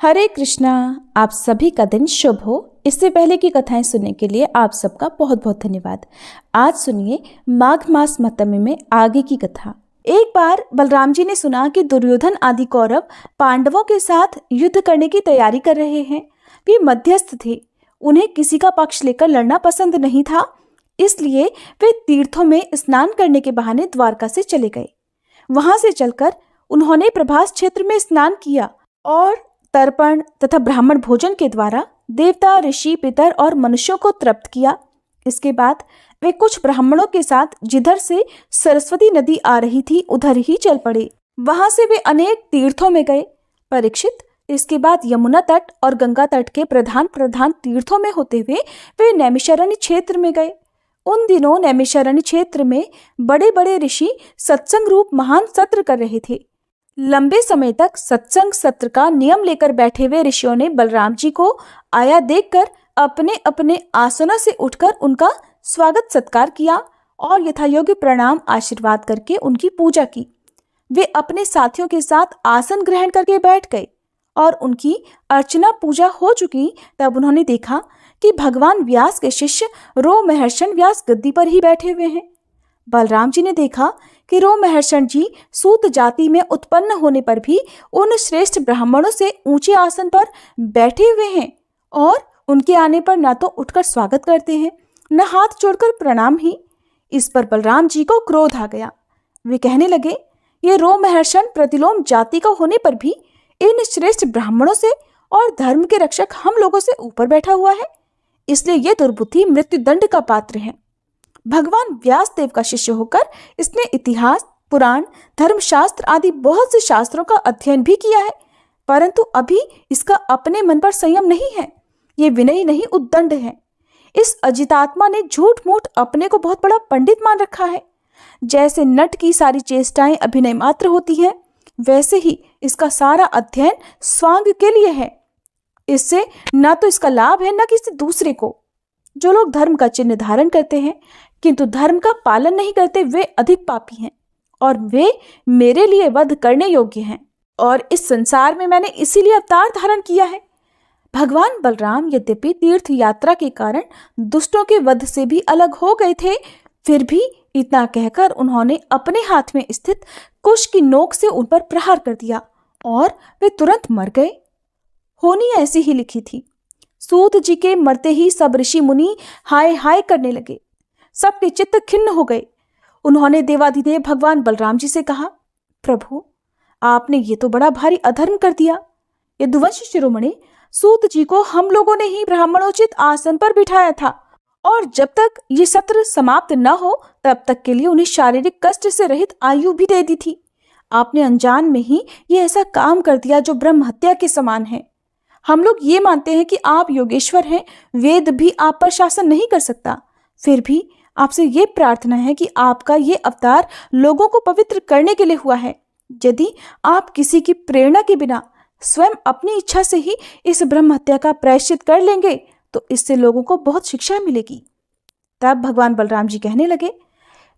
हरे कृष्णा। आप सभी का दिन शुभ हो। इससे पहले की कथाएं सुनने के लिए आप सबका बहुत बहुत धन्यवाद। आज सुनिए माघ मास महत्म्य में आगे की कथा। एक बार बलराम जी ने सुना कि दुर्योधन आदि कौरव पांडवों के साथ युद्ध करने की तैयारी कर रहे हैं। वे मध्यस्थ थे, उन्हें किसी का पक्ष लेकर लड़ना पसंद नहीं था, इसलिए वे तीर्थों में स्नान करने के बहाने द्वारका से चले गए। वहां से चलकर उन्होंने प्रभास क्षेत्र में स्नान किया और तर्पण तथा ब्राह्मण भोजन के द्वारा देवता, ऋषि, पितर और मनुष्यों को तृप्त किया। इसके बाद वे कुछ ब्राह्मणों के साथ जिधर से सरस्वती नदी आ रही थी उधर ही चल पड़े। वहां से वे अनेक तीर्थों में गए। परीक्षित, इसके बाद यमुना तट और गंगा तट के प्रधान प्रधान तीर्थों में होते हुए वे नैमिषारण्य क्षेत्र में गए। उन दिनों नैमिषारण्य क्षेत्र में बड़े बड़े ऋषि सत्संग रूप महान सत्र कर रहे थे। लंबे समय तक सत्संग सत्र का नियम लेकर बैठे हुए ऋषियों ने बलराम जी को आया देखकर अपने अपने आसनों से उठकर उनका स्वागत सत्कार किया और यथायोग्य प्रणाम आशीर्वाद करके उनकी पूजा की। वे अपने साथियों के साथ आसन ग्रहण करके बैठ गए और उनकी अर्चना पूजा हो चुकी तब उन्होंने देखा कि भगवान व्यास के शिष्य रोमहर्षण व्यास गद्दी पर ही बैठे हुए हैं। बलराम जी ने देखा कि रोमहर्षण जी सूत जाति में उत्पन्न होने पर भी उन श्रेष्ठ ब्राह्मणों से ऊंचे आसन पर बैठे हुए हैं और उनके आने पर न तो उठकर स्वागत करते हैं न हाथ जोड़कर प्रणाम ही। इस पर बलराम जी को क्रोध आ गया। वे कहने लगे, ये रोमहर्षण प्रतिलोम जाति का होने पर भी इन श्रेष्ठ ब्राह्मणों से और धर्म के रक्षक हम लोगों से ऊपर बैठा हुआ है, इसलिए ये दुर्बुद्धि मृत्युदंड का पात्र है। भगवान व्यास देव का शिष्य होकर इसने इतिहास, पुराण, धर्मशास्त्र आदि बहुत से शास्त्रों का अध्ययन भी किया है, परंतु अभी इसका अपने मन पर संयम नहीं है। ये विनयी नहीं, उद्दंड है। इस अजितात्मा ने झूठ मूठ अपने को बहुत बड़ा पंडित मान रखा है। जैसे नट की सारी चेष्टाएं अभिनय मात्र होती हैं, वैसे ही इसका सारा अध्ययन स्वांग के लिए है। इससे न तो इसका लाभ है न किसी दूसरे को। जो लोग धर्म का चिन्ह धारण करते हैं किंतु धर्म का पालन नहीं करते, वे अधिक पापी हैं और वे मेरे लिए वध करने योग्य हैं और इस संसार में मैंने इसीलिए अवतार धारण किया है। भगवान बलराम यद्यपि तीर्थ यात्रा के कारण दुष्टों के वध से भी अलग हो गए थे, फिर भी इतना कहकर उन्होंने अपने हाथ में स्थित कुश की नोक से उन पर प्रहार कर दिया और वे तुरंत मर गए। होनी ऐसी ही लिखी थी। सूत जी के मरते ही सब ऋषि मुनि हाय हाय करने लगे। सबके चित्त खिन्न हो गए। उन्होंने देवाधिदेव भगवान बलराम जी से कहा, प्रभु, आपने ये तो बड़ा भारी अधर्म कर दिया। यदुवंश शिरोमणि सूत जी को हम लोगों ने ही ब्राह्मणोचित आसन पर बिठाया था और जब तक ये सत्र समाप्त न हो तब तक के लिए उन्हें शारीरिक कष्ट से रहित आयु भी दे दी थी। आपने अनजान में ही ये ऐसा काम कर दिया जो ब्रह्म हत्या के समान है। हम लोग ये मानते हैं कि आप योगेश्वर हैं, वेद भी आप पर शासन नहीं कर सकता, फिर भी आपसे ये प्रार्थना है कि आपका ये अवतार लोगों को पवित्र करने के लिए हुआ है। यदि आप किसी की प्रेरणा के बिना स्वयं अपनी इच्छा से ही इस ब्रह्म हत्या का प्रायश्चित कर लेंगे तो इससे लोगों को बहुत शिक्षा मिलेगी। तब भगवान बलराम जी कहने लगे,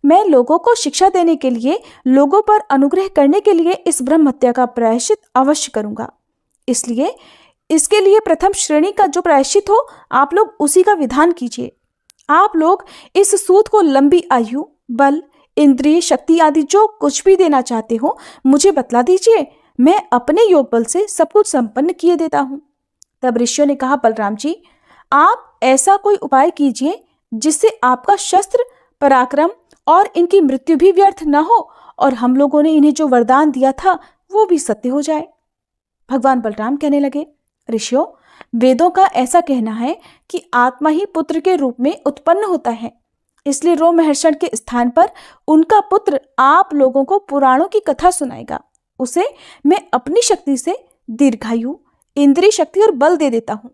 मैं लोगों को शिक्षा देने के लिए, लोगों पर अनुग्रह करने के लिए इस ब्रह्म हत्या का प्रायश्चित अवश्य करूंगा। इसलिए इसके लिए प्रथम श्रेणी का जो प्रायश्चित हो आप लोग उसी का विधान कीजिए। आप लोग इस सूत को लंबी आयु, बल, इंद्रिय शक्ति आदि जो कुछ भी देना चाहते हो मुझे बतला दीजिए, मैं अपने योग बल से सब कुछ संपन्न किए देता हूँ। तब ऋषियों ने कहा, बलराम जी, आप ऐसा कोई उपाय कीजिए जिससे आपका शस्त्र, पराक्रम और इनकी मृत्यु भी व्यर्थ न हो और हम लोगों ने इन्हें जो वरदान दिया था वो भी सत्य हो जाए। भगवान बलराम कहने लगे, ऋषियों, वेदों का ऐसा कहना है कि आत्मा ही पुत्र के रूप में उत्पन्न होता है, इसलिए रोमहर्षण के स्थान पर उनका पुत्र आप लोगों को पुराणों की कथा सुनाएगा। उसे मैं अपनी शक्ति से दीर्घायु, इंद्रिय शक्ति और बल दे देता हूँ।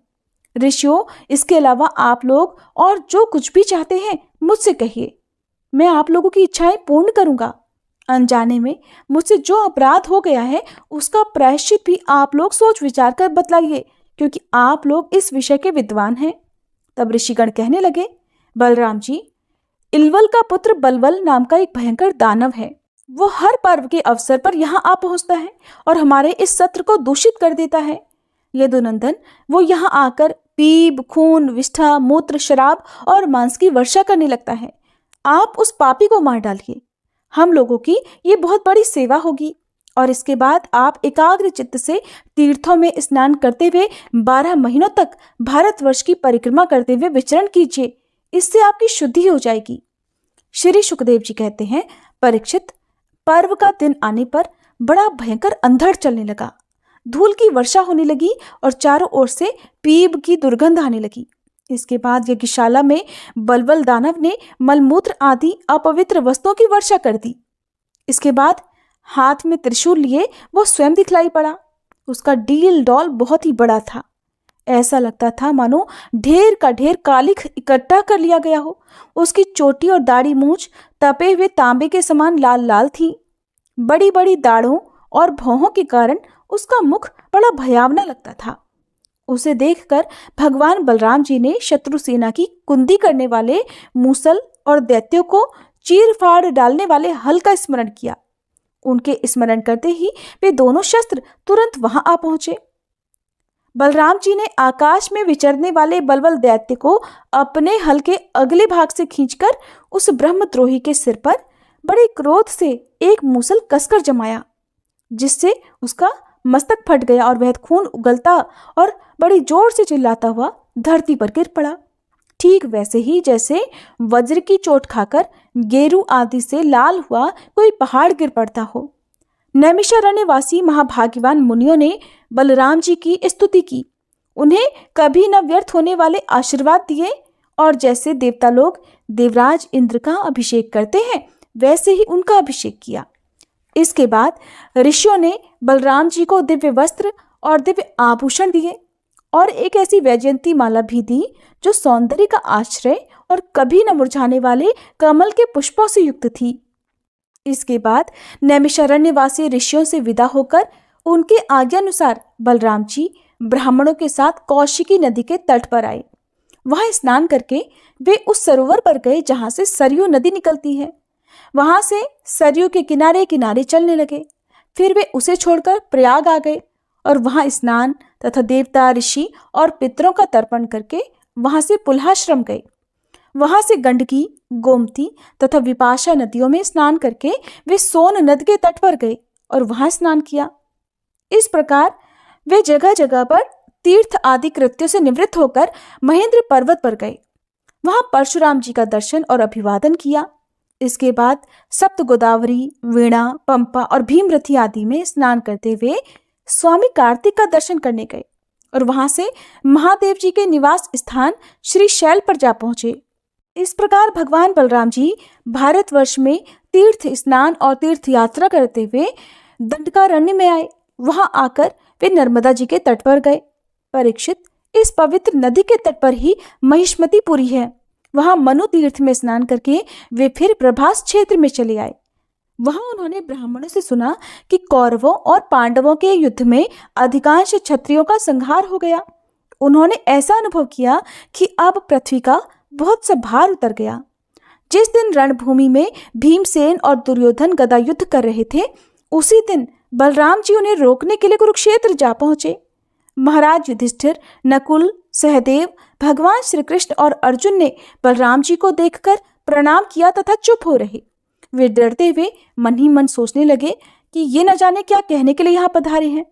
ऋषियों, इसके अलावा आप लोग और जो कुछ भी चाहते हैं मुझसे कहिए, मैं आप लोगों की इच्छाएं पूर्ण करूंगा। अनजाने में मुझसे जो अपराध हो गया है उसका प्रायश्चित भी आप लोग सोच विचार कर बतलाइए, क्योंकि आप लोग इस विषय के विद्वान हैं। तब ऋषिगण कहने लगे, बलराम जी, इलवल का पुत्र बलवल नाम का एक भयंकर दानव है। वो हर पर्व के अवसर पर यहाँ आ पहुंचता है और हमारे इस सत्र को दूषित कर देता है। यदुनंदन, वो यहाँ आकर पीप, खून, विष्ठा, मूत्र, शराब और मांस की वर्षा करने लगता है। आप उस पापी को मार डालिए। हम लोगों की ये बहुत बड़ी सेवा होगी। और इसके बाद आप एकाग्र चित्त से तीर्थों में स्नान करते हुए 12 महीनों तक भारतवर्ष की परिक्रमा करते हुए विचरण कीजिए। इससे आपकी शुद्धि हो जाएगी। श्री सुखदेव जी कहते हैं, परीक्षित, पर्व का दिन आने पर बड़ा भयंकर अंधड़ चलने लगा। धूल की वर्षा होने लगी और चारों ओर से पीप की दुर्गंध आने लगी। इसके बाद यज्ञशाला में बलबल दानव ने मलमूत्र आदि अपवित्र वस्तुओं की वर्षा कर दी। इसके बाद हाथ में त्रिशूल लिए वो स्वयं दिखलाई पड़ा। उसका डील डॉल बहुत ही बड़ा था। ऐसा लगता था मानो ढेर का ढेर कालिख इकट्ठा कर लिया गया हो। उसकी चोटी और दाढ़ी मूंछ तपे हुए तांबे के समान लाल लाल थी। बड़ी बड़ी दाढ़ों और भौहों के कारण उसका मुख बड़ा भयावना लगता था। उसे देखकर भगवान बलराम जी ने शत्रु सेना की कुंदी करने वाले मूसल और दैत्यों को चीर फाड़ डालने वाले हल का स्मरण किया। उनके स्मरण करते ही वे दोनों शस्त्र तुरंत वहां आ पहुंचे। बलराम जी ने आकाश में विचरने वाले बलबल दैत्य को अपने हल के अगले भाग से खींचकर उस ब्रह्मद्रोही के सिर पर बड़े क्रोध से एक मूसल कसकर जमाया, जिससे उसका मस्तक फट गया और वह खून उगलता और बड़ी जोर से चिल्लाता हुआ धरती पर गिर पड़ा। ठीक वैसे ही जैसे वज्र की चोट खाकर गेरू आदि से लाल हुआ कोई पहाड़ गिर पड़ता हो। नैमिषारण्यवासी महाभाग्यवान मुनियों ने बलराम जी की स्तुति की, उन्हें कभी न व्यर्थ होने वाले आशीर्वाद दिए और जैसे देवता लोग देवराज इंद्र का अभिषेक करते हैं वैसे ही उनका अभिषेक किया। इसके बाद ऋषियों ने बलराम जी को दिव्य वस्त्र और दिव्य आभूषण दिए और एक ऐसी वैजयंती माला भी दी जो सौंदर्य का आश्रय और कभी न मुरझाने वाले कमल के पुष्पों से युक्त थी। इसके बाद नैमिषारण्यवासी ऋषियों से विदा होकर उनके आज्ञानुसार बलराम जी ब्राह्मणों के साथ कौशिकी नदी के तट पर आए। वहां स्नान करके वे उस सरोवर पर गए जहां से सरयू नदी निकलती है। वहां से सरयू के किनारे किनारे चलने लगे। फिर वे उसे छोड़कर प्रयाग आ गए और वहां स्नान तथा देवता, ऋषि और पितरों का तर्पण करके वहां से पुल्हाश्रम गए। वहां से गंडकी, गोमती तथा विपाशा नदियों में स्नान करके वे सोन नदी के तट पर गए और वहां स्नान किया। इस प्रकार वे जगह जगह पर तीर्थ आदि कृत्यों से निवृत्त होकर महेंद्र पर्वत पर गए। वहां परशुराम जी का दर्शन और अभिवादन किया। इसके बाद सप्त गोदावरी, वीणा, पंपा और भीमरथी आदि में स्नान करते हुए स्वामी कार्तिक का दर्शन करने गए और वहां से महादेव जी के निवास स्थान श्री शैल पर जा पहुंचे। इस प्रकार भगवान बलराम जी भारतवर्ष में तीर्थ स्नान और तीर्थ यात्रा करते हुए दंडकारण्य में आए। वहां आकर वे नर्मदा जी के तट पर गए। परीक्षित, इस पवित्र नदी के तट पर ही महिष्मतीपुरी है। वहां मनु तीर्थ में स्नान करके वे फिर प्रभास क्षेत्र में चले आए। वहां उन्होंने ब्राह्मणों से सुना कि कौरवों और पांडवों के युद्ध में अधिकांश क्षत्रियों का संहार हो गया। उन्होंने ऐसा अनुभव किया कि अब पृथ्वी का बहुत सा भार उतर गया। जिस दिन रणभूमि में भीमसेन और दुर्योधन गदा युद्ध कर रहे थे, उसी दिन बलराम जी उन्हें रोकने के लिए कुरुक्षेत्र जा पहुंचे। महाराज युधिष्ठिर, नकुल, सहदेव, भगवान श्री कृष्ण और अर्जुन ने बलराम जी को देखकर प्रणाम किया तथा चुप हो रहे। वे डरते हुए मन ही मन सोचने लगे कि ये न जाने क्या कहने के लिए यहाँ पधारे हैं।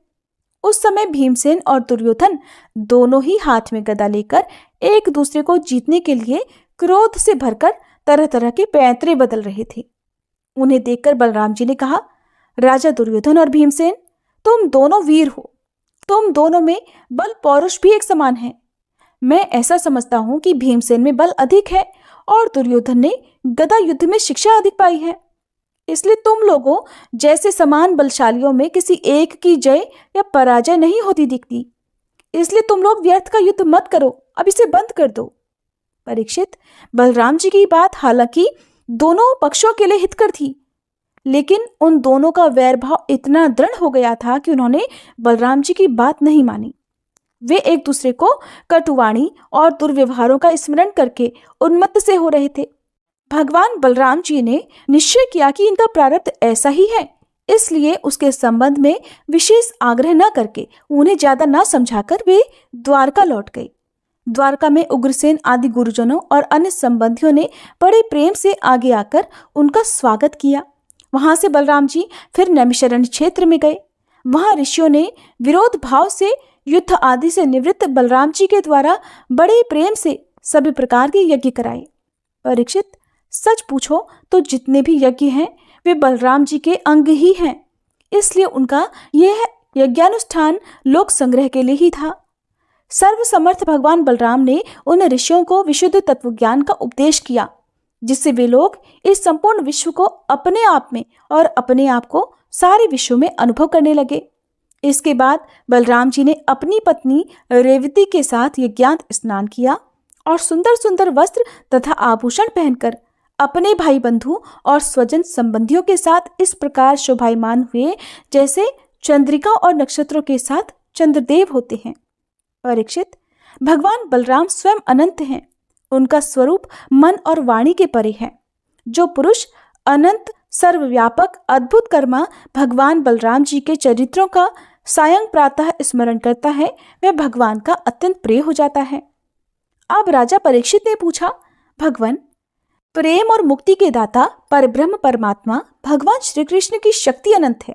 उस समय भीमसेन और दुर्योधन दोनों ही हाथ में गदा लेकर एक दूसरे को जीतने के लिए क्रोध से भरकर तरह तरह के पैंतरे बदल रहे थे। उन्हें देखकर बलराम जी ने कहा, राजा दुर्योधन और भीमसेन, तुम दोनों वीर हो। तुम दोनों में बल पौरुष भी एक समान है। मैं ऐसा समझता हूं कि भीमसेन में बल अधिक है और दुर्योधन ने गदा युद्ध में शिक्षा अधिक पाई है। इसलिए तुम लोगों जैसे समान बलशालियों में किसी एक की जय या पराजय नहीं होती दिखती। इसलिए तुम लोग व्यर्थ का युद्ध मत करो, अब इसे बंद कर दो। परीक्षित, बलराम जी की बात हालांकि दोनों पक्षों के लिए हितकर थी, लेकिन उन दोनों का वैर भाव इतना दृढ़ हो गया था कि उन्होंने बलराम जी की बात नहीं मानी। वे एक दूसरे को कटुवाणी और दुर्व्यवहारों का स्मरण करके उन्मत्त से हो रहे थे। भगवान बलराम जी ने निश्चय किया कि इनका प्रारब्ध ऐसा ही है, इसलिए उसके संबंध में विशेष आग्रह न करके उन्हें ज्यादा न समझाकर वे द्वारका लौट गए। द्वारका में उग्रसेन आदि गुरुजनों और अन्य संबंधियों ने बड़े प्रेम से आगे आकर उनका स्वागत किया। वहां से बलराम जी फिर नैमिषारण्य क्षेत्र में गए। वहां ऋषियों ने विरोध भाव से युद्ध आदि से निवृत्त बलराम जी के द्वारा बड़े प्रेम से सभी प्रकार के यज्ञ कराए। परीक्षित, सच पूछो तो जितने भी यज्ञ हैं वे बलराम जी के अंग ही हैं, इसलिए उनका यह यज्ञानुष्ठान लोक संग्रह के लिए ही था। सर्वसमर्थ भगवान बलराम ने उन ऋषियों को विशुद्ध तत्वज्ञान का उपदेश किया, जिससे वे लोग इस संपूर्ण विश्व को अपने आप में और अपने आप को सारे विश्व में अनुभव करने लगे। इसके बाद बलराम जी ने अपनी पत्नी रेवती के साथ यज्ञांत स्नान किया और सुंदर सुंदर वस्त्र तथा आभूषण पहनकर अपने भाई बंधु और स्वजन संबंधियों के साथ इस प्रकार शोभायमान हुए जैसे चंद्रिका और नक्षत्रों के साथ चंद्रदेव होते हैं। परीक्षित, भगवान बलराम स्वयं अनंत हैं। उनका स्वरूप मन और वाणी के परे है। जो पुरुष अनंत सर्वव्यापक अद्भुत कर्मा भगवान बलराम जी के चरित्रों का सायं प्रातः स्मरण करता है, वह भगवान का अत्यंत प्रिय हो जाता है। अब राजा परीक्षित ने पूछा, भगवान, प्रेम और मुक्ति के दाता परब्रह्म परमात्मा भगवान श्री कृष्ण की शक्ति अनंत है,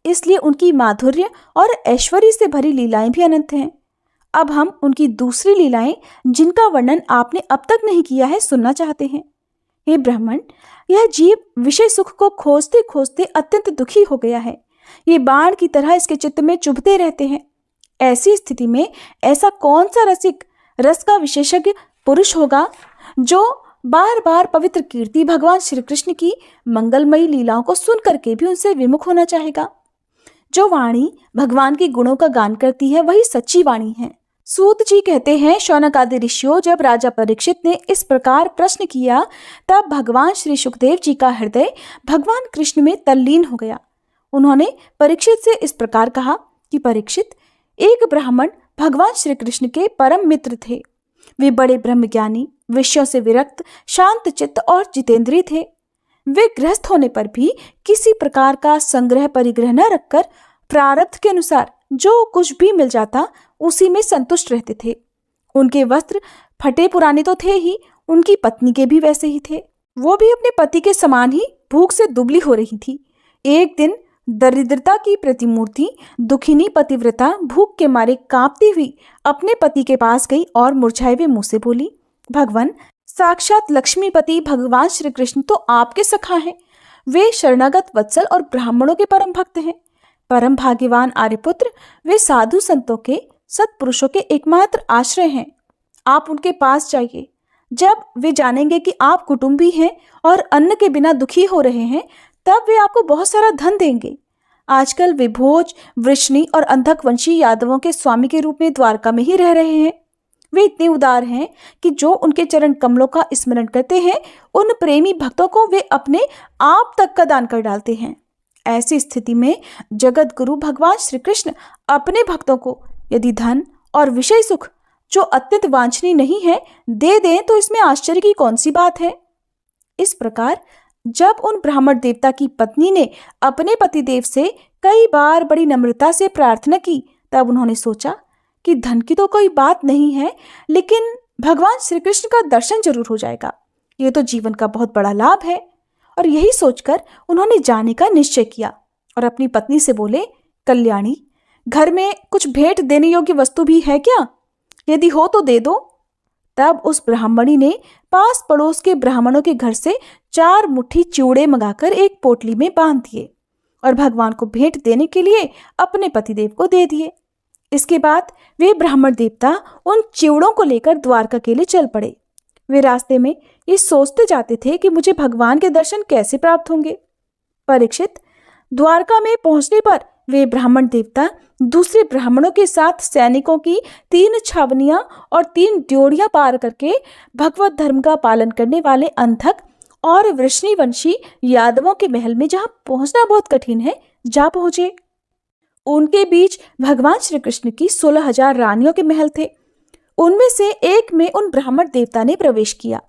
इसलिए उनकी माधुर्य और ऐश्वर्य से भरी लीलाएं भी अनंत हैं। अब हम उनकी दूसरी लीलाएं, जिनका वर्णन आपने अब तक नहीं किया है, सुनना चाहते हैं। हे ब्राह्मण, यह जीव विषय सुख को खोजते खोजते अत्यंत दुखी हो गया है। ये बाण की तरह इसके चित्त में चुभते रहते हैं। ऐसी स्थिति में ऐसा कौन सा रसिक, रस का विशेषज्ञ पुरुष होगा जो बार बार पवित्र कीर्ति भगवान श्री कृष्ण की मंगलमयी लीलाओं को सुन करके भी उनसे विमुख होना चाहेगा। जो वाणी भगवान के गुणों का गान करती है वही सच्ची वाणी है। सूत जी कहते हैं, शौनक आदि ऋषियों, जब राजा परीक्षित ने इस प्रकार प्रश्न किया तब भगवान श्री सुखदेव जी का हृदय भगवान कृष्ण में तल्लीन हो गया। उन्होंने परीक्षित से इस प्रकार कहा कि परीक्षित, एक ब्राह्मण भगवान श्री कृष्ण के परम मित्र थे। वे बड़े ब्रह्मज्ञानी, विषयों से विरक्त, शांत चित्त और जितेंद्रिय थे। वे गृहस्थ होने पर भी किसी प्रकार का संग्रह परिग्रह न रखकर प्रारब्ध के अनुसार जो कुछ भी मिल जाता उसी में संतुष्ट रहते थे। उनके वस्त्र फटे पुराने तो थे ही, उनकी पत्नी के भी वैसे ही थे। वो भी अपने पति के समान ही भूख से दुबली हो रही थी। एक दिन दरिद्रता की प्रतिमूर्ति दुखिनी पतिव्रता भूख के मारे कांपती हुई अपने पति के पास गई और मुरझाए हुए मुंह से बोली, भगवान, साक्षात लक्ष्मीपति भगवान श्री कृष्ण तो आपके सखा हैं। वे शरणागत वत्सल और ब्राह्मणों के परम भक्त हैं। परम भाग्यवान आर्यपुत्र, वे साधु संतों के, सत्पुरुषों के एकमात्र आश्रय हैं। आप उनके पास जाइए। जब वे जानेंगे कि आप कुटुंबी हैं और अन्न के बिना दुखी हो रहे हैं, तब वे आपको बहुत सारा धन देंगे। आजकल वे भोज, वृष्णि और अंधकवंशी यादवों के स्वामी के रूप में द्वारका में ही रह रहे हैं। वे इतने उदार हैं कि जो उनके चरण कमलों का स्मरण करते हैं, उन प्रेमी भक्तों को वे अपने आप तक का दान कर डालते हैं। ऐसी स्थिति में जगत गुरु भगवान श्री कृष्ण अपने भक्तों को यदि धन और विषय सुख, जो अत्यंत वांछनीय नहीं है, दे दें तो इसमें आश्चर्य की कौन सी बात है। इस प्रकार जब उन ब्राह्मण देवता की पत्नी ने अपने पतिदेव से कई बार बड़ी नम्रता से प्रार्थना की, तब उन्होंने सोचा कि धन की तो कोई बात नहीं है, लेकिन भगवान श्री कृष्ण का दर्शन जरूर हो जाएगा। ये तो जीवन का बहुत बड़ा लाभ है। और यही सोचकर उन्होंने जाने का निश्चय किया और अपनी पत्नी से बोले, कल्याणी, घर में कुछ भेंट देने योग्य वस्तु भी है क्या? यदि हो तो दे दो। तब उस ब्राह्मणी ने पास पड़ोस के ब्राह्मणों के घर से 4 मुट्ठी चिवड़े मंगाकर एक पोटली में बांध दिए और भगवान को भेंट देने के लिए अपने पतिदेव को दे दिए। इसके बाद वे ब्राह्मण देवता उन चिवड़ों को लेकर द्वारका के लिए चल पड़े। वे रास्ते में ये सोचते जाते थे कि मुझे भगवान के दर्शन कैसे प्राप्त होंगे। परीक्षित, द्वारका में पहुंचने पर वे ब्राह्मण देवता दूसरे ब्राह्मणों के साथ सैनिकों की 3 छावनियां और 3 ड्योढ़ियां पार करके भगवत धर्म का पालन करने वाले अंधक और वृष्णिवंशी यादवों के महल में, जहां पहुंचना बहुत कठिन है, जा पहुंचे। उनके बीच भगवान श्री कृष्ण की 16,000 रानियों के महल थे। उनमें से एक में उन ब्राह्मण देवता ने प्रवेश किया।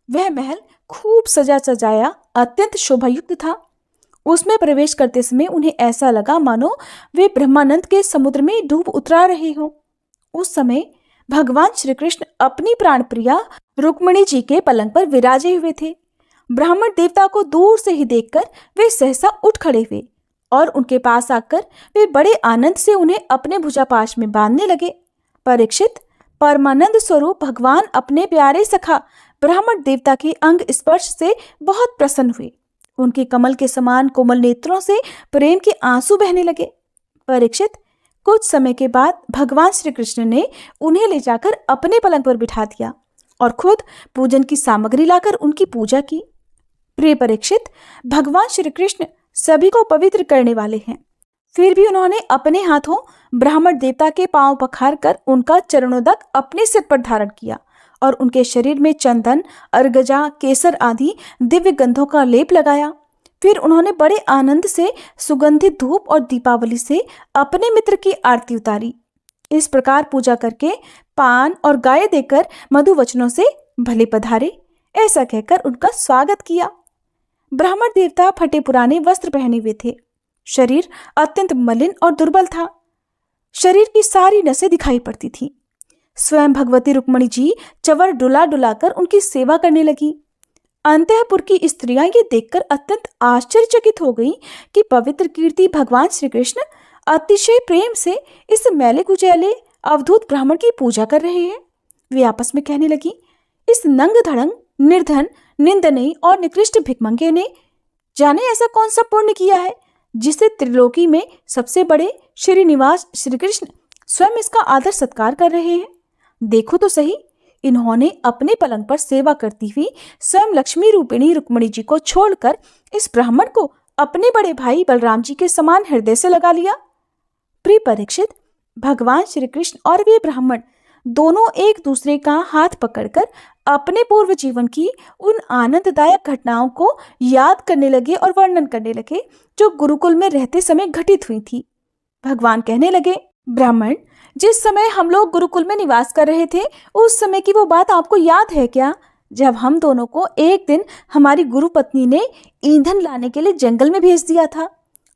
वह महल खूब सजा सजाया, अत्यंत शोभायुक्त था। उसमें प्रवेश करते समय उन्हें ऐसा लगा मानो वे ब्रह्मानंद के समुद्र में डूब उतरा रहे हों। उस समय भगवान श्री कृष्ण अपनी प्राणप्रिया रुक्मिणी जी के पलंग पर विराजे हुए थे। ब्राह्मण देवता को दूर से ही देखकर वे सहसा उठ खड़े हुए और उनके पास आकर वे बड़े आनंद से उन्हें अपने भुजापाश में बांधने लगे। परीक्षित, परमानंद स्वरूप भगवान अपने प्यारे सखा ब्राह्मण देवता के अंग स्पर्श से बहुत प्रसन्न हुए। उनके कमल के समान कोमल नेत्रों से प्रेम के आंसू बहने लगे। परीक्षित, कुछ समय के बाद भगवान श्री कृष्ण ने उन्हें ले जाकर अपने पलंग पर बिठा दिया और खुद पूजन की सामग्री लाकर उनकी पूजा की। प्रिय परीक्षित, भगवान श्री कृष्ण सभी को पवित्र करने वाले हैं, फिर भी उन्होंने अपने हाथों ब्राह्मण देवता के पांव पखार कर उनका चरणोदक अपने सिर पर धारण किया और उनके शरीर में चंदन, अर्गजा, केसर आदि दिव्य गंधों का लेप लगाया। फिर उन्होंने बड़े आनंद से सुगंधित धूप और दीपावली से अपने मित्र की आरती उतारी। इस प्रकार पूजा करके पान और गाय देकर मधु वचनों से भले पधारे ऐसा कहकर उनका स्वागत किया। ब्राह्मण देवता फटे पुराने वस्त्र पहने हुए थे। शरीर अत्यंत मलिन और दुर्बल था। शरीर की सारी नसें दिखाई पड़ती थीं। स्वयं भगवती रुक्मिणी जी चवर डुला डुलाकर उनकी सेवा करने लगी। अंतःपुर की स्त्रियां ये देखकर अत्यंत आश्चर्यचकित हो गईं कि पवित्र कीर्ति भगवान श्री कृष्ण अतिशय प्रेम से इस मैले कुचैले अवधूत ब्राह्मण की पूजा कर रहे हैं। वे आपस में कहने लगी, इस नंग धड़ंग, निर्धन, निंदनीय और निकृष्ट भिखमंगे ने जाने ऐसा कौन सा पुण्य किया है जिससे त्रिलोकी में सबसे बड़े श्रीनिवास श्री कृष्ण स्वयं इसका आदर सत्कार कर रहे हैं। देखो तो सही, इन्होंने अपने पलंग पर सेवा करती हुई स्वयं लक्ष्मी रूपिणी रुक्मिणी जी को छोड़कर इस ब्राह्मण को अपने बड़े भाई बलराम जी के समान हृदय से लगा लिया। प्रिय परीक्षित, भगवान श्री कृष्ण और वे ब्राह्मण दोनों एक दूसरे का हाथ पकड़कर अपने पूर्व जीवन की उन आनंददायक घटनाओं को याद करने लगे और वर्णन करने लगे जो गुरुकुल में रहते समय घटित हुई थी। भगवान कहने लगे, ब्राह्मण, जिस समय हम लोग गुरुकुल में निवास कर रहे थे उस समय की वो बात आपको याद है क्या, जब हम दोनों को एक दिन हमारी गुरु पत्नी ने ईंधन लाने के लिए जंगल में भेज दिया था।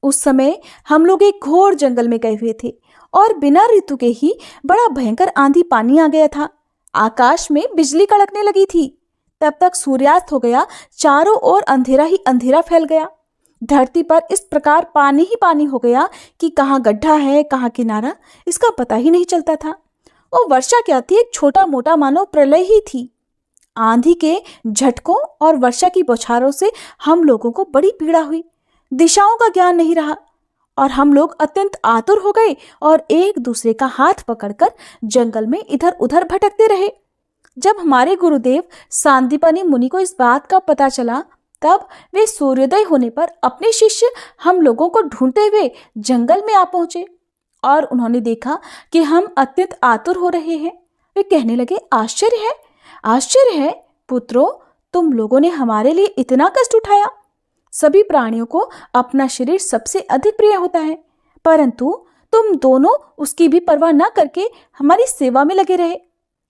उस समय हम लोग एक घोर जंगल में गए हुए थे और बिना ऋतु के ही बड़ा भयंकर आंधी पानी आ गया था। आकाश में बिजली कड़कने लगी थी। तब तक सूर्यास्त हो गया। चारों ओर अंधेरा ही अंधेरा फैल गया। धरती पर इस प्रकार पानी ही पानी हो गया कि कहाँ गड्ढा है कहाँ किनारा, इसका पता ही नहीं चलता था। वो वर्षा क्या थी, एक छोटा मोटा मानो प्रलय ही थी। आंधी के झटकों और वर्षा की बौछारों से हम लोगों को बड़ी पीड़ा हुई। दिशाओं का ज्ञान नहीं रहा और हम लोग अत्यंत आतुर हो गए और एक दूसरे का हाथ पकड़कर जंगल में इधर उधर भटकते रहे। जब हमारे गुरुदेव सांदीपनी मुनि को इस बात का पता चला तब वे सूर्योदय होने पर अपने शिष्य हम लोगों को ढूंढते हुए जंगल में आ पहुंचे और उन्होंने देखा कि हम अत्यंत आतुर हो रहे हैं। वे कहने लगे, आश्चर्य है पुत्रों, तुम लोगों ने हमारे लिए इतना कष्ट उठाया। सभी प्राणियों को अपना शरीर सबसे अधिक प्रिय होता है, परंतु तुम दोनों उसकी भी परवाह न करके हमारी सेवा में लगे रहे।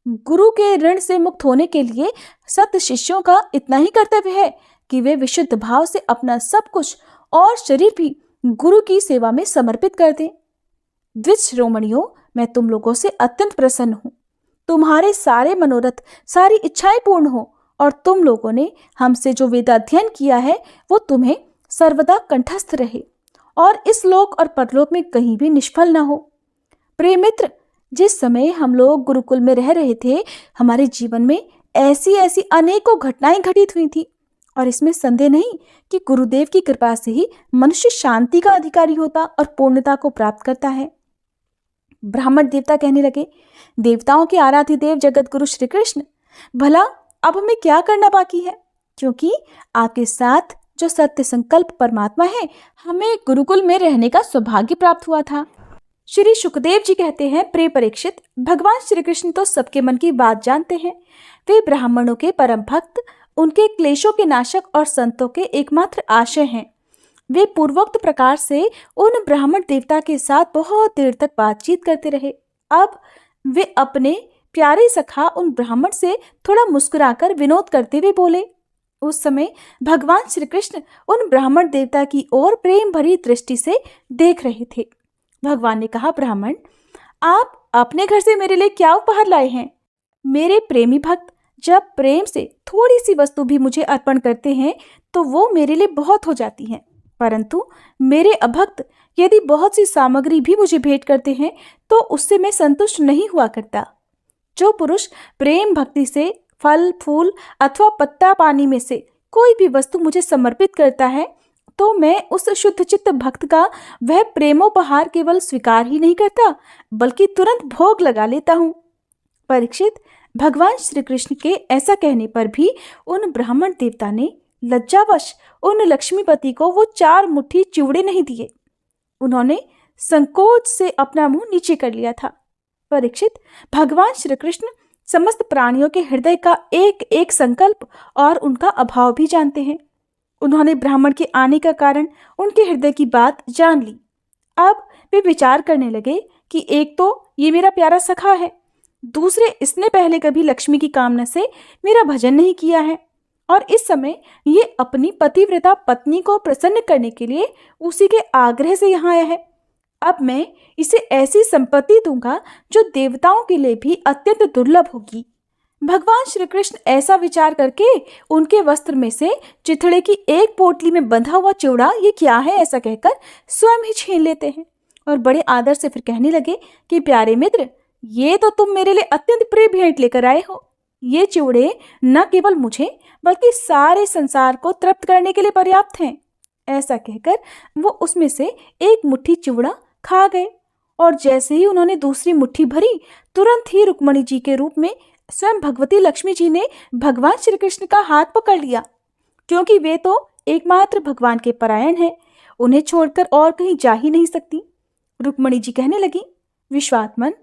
गुरु के ऋण से मुक्त होने के लिए सत शिष्यों का इतना ही कर्तव्य है कि वे विशुद्ध भाव से अपना सब कुछ और शरीर भी गुरु की सेवा में समर्पित कर दें। द्विज शिरोमणियों, मैं तुम लोगों से अत्यंत प्रसन्न हूँ। तुम्हारे सारे मनोरथ, सारी इच्छाएं पूर्ण हो और तुम लोगों ने हमसे जो वेदाध्ययन किया है वो तुम्हें सर्वदा कंठस्थ रहे और इस लोक और परलोक में कहीं भी निष्फल न हो। प्रिय मित्र, जिस समय हम लोग गुरुकुल में रह रहे थे हमारे जीवन में ऐसी ऐसी अनेकों घटनाएं घटित हुई थी और इसमें संदेह नहीं कि गुरुदेव की कृपा से ही मनुष्य शांति का अधिकारी होता और पूर्णता को प्राप्त करता है। ब्राह्मण देवता कहने लगे, देवताओं के आराध्य देव जगत गुरु श्री कृष्ण, भला अब हमें क्या करना बाकी है, क्योंकि आपके साथ जो सत्य संकल्प परमात्मा है हमें गुरुकुल में रहने का सौभाग्य प्राप्त हुआ था। श्री सुखदेव जी कहते हैं, प्रिय परीक्षित, भगवान श्री कृष्ण तो सबके मन की बात जानते हैं। वे ब्राह्मणों के परम भक्त, उनके क्लेशों के नाशक और संतों के एकमात्र आश्रय हैं। वे पूर्वोक्त प्रकार से उन ब्राह्मण देवता के साथ बहुत देर तक बातचीत करते रहे। अब वे अपने प्यारे सखा उन ब्राह्मण से थोड़ा मुस्कुराकर विनोद करते हुए बोले, उस समय भगवान श्री कृष्ण उन ब्राह्मण देवता की ओर प्रेम भरी दृष्टि से देख रहे थे। भगवान ने कहा, ब्राह्मण, आप अपने घर से मेरे लिए क्या उपहार लाए हैं? मेरे प्रेमी भक्त जब प्रेम से थोड़ी सी वस्तु भी मुझे अर्पण करते हैं तो वो मेरे लिए बहुत हो जाती हैं, परंतु मेरे अभक्त यदि बहुत सी सामग्री भी मुझे भेंट करते हैं तो उससे मैं संतुष्ट नहीं हुआ करता। जो पुरुष प्रेम भक्ति से फल फूल अथवा पत्ता पानी में से कोई भी वस्तु मुझे समर्पित करता है तो मैं उस शुद्ध चित्त भक्त का वह प्रेमोपहार केवल स्वीकार ही नहीं करता बल्कि तुरंत भोग लगा लेता हूँ। परीक्षित, भगवान श्री कृष्ण के ऐसा कहने पर भी उन ब्राह्मण देवता ने लज्जावश उन लक्ष्मीपति को वो 4 मुट्ठी चिवड़े नहीं दिए। उन्होंने संकोच से अपना मुंह नीचे कर लिया था। परीक्षित, भगवान श्री कृष्ण समस्त प्राणियों के हृदय का एक एक संकल्प और उनका अभाव भी जानते हैं। उन्होंने ब्राह्मण के आने का कारण उनके हृदय की बात जान ली। अब वे विचार करने लगे कि एक तो ये मेरा प्यारा सखा है, दूसरे इसने पहले कभी लक्ष्मी की कामना से मेरा भजन नहीं किया है और इस समय ये अपनी पतिव्रता पत्नी को प्रसन्न करने के लिए उसी के आग्रह से यहाँ आया है। अब मैं इसे ऐसी संपत्ति दूंगा जो देवताओं के लिए भी अत्यंत दुर्लभ होगी। भगवान श्री कृष्ण ऐसा विचार करके उनके वस्त्र में से चिथड़े की एक पोटली में बंधा हुआ चिवड़ा ये क्या है ऐसा कहकर स्वयं ही छीन लेते हैं और बड़े आदर से फिर कहने लगे कि प्यारे मित्र, ये तो तुम मेरे लिए अत्यंत प्रिय भेंट लेकर आए हो। ये चिवड़े न केवल मुझे बल्कि सारे संसार को तृप्त करने के लिए पर्याप्त हैं। ऐसा कहकर वो उसमें से एक मुट्ठी चिवड़ा खा गए और जैसे ही उन्होंने दूसरी मुट्ठी भरी तुरंत ही रुक्मणी जी के रूप में स्वयं भगवती लक्ष्मी जी ने भगवान श्री कृष्ण का हाथ पकड़ लिया, क्योंकि वे तो एकमात्र भगवान के परायण हैं, उन्हें छोड़कर और कहीं जा ही नहीं सकती। रुक्मणी जी कहने लगी, विश्वात्मन,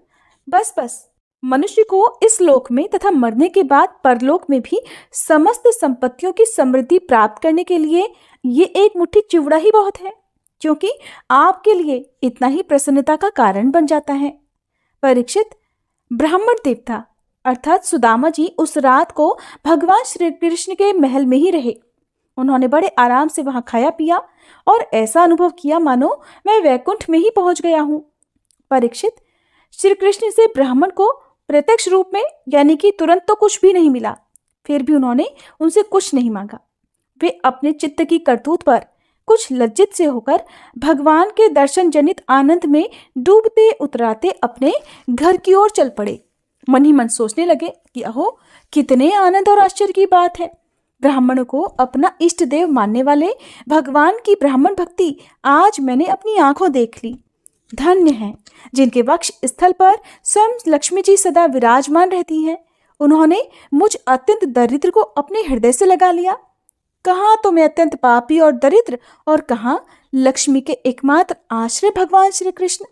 बस बस, मनुष्य को इस लोक में तथा मरने के बाद परलोक में भी समस्त संपत्तियों की समृद्धि प्राप्त करने के लिए ये एक मुट्ठी चिवड़ा ही बहुत है, क्योंकि आपके लिए इतना ही प्रसन्नता का कारण बन जाता है। परीक्षित, ब्राह्मण देवता अर्थात सुदामा जी उस रात को भगवान श्री कृष्ण के महल में ही रहे। उन्होंने बड़े आराम से वहां खाया पिया और ऐसा अनुभव किया मानो मैं वैकुंठ में ही पहुंच गया हूं। परीक्षित, श्री कृष्ण से ब्राह्मण को प्रत्यक्ष रूप में यानी कि तुरंत तो कुछ भी नहीं मिला, फिर भी उन्होंने उनसे कुछ नहीं मांगा। वे अपने चित्त की करतूत पर कुछ लज्जित से होकर भगवान के दर्शन जनित आनंद में डूबते उतराते अपने घर की ओर चल पड़े। मन ही मन सोचने लगे कि अहो, कितने आनंद और आश्चर्य की बात है। ब्राह्मणों को अपना इष्ट देव मानने वाले भगवान की ब्राह्मण भक्ति आज मैंने अपनी आंखों देख ली। धन्य हैं जिनके वक्ष स्थल पर स्वयं लक्ष्मी जी सदा विराजमान रहती हैं। उन्होंने मुझ अत्यंत दरिद्र को अपने हृदय से लगा लिया। कहाँ तो मैं अत्यंत पापी और दरिद्र और कहाँ लक्ष्मी के एकमात्र आश्रय भगवान श्री कृष्ण,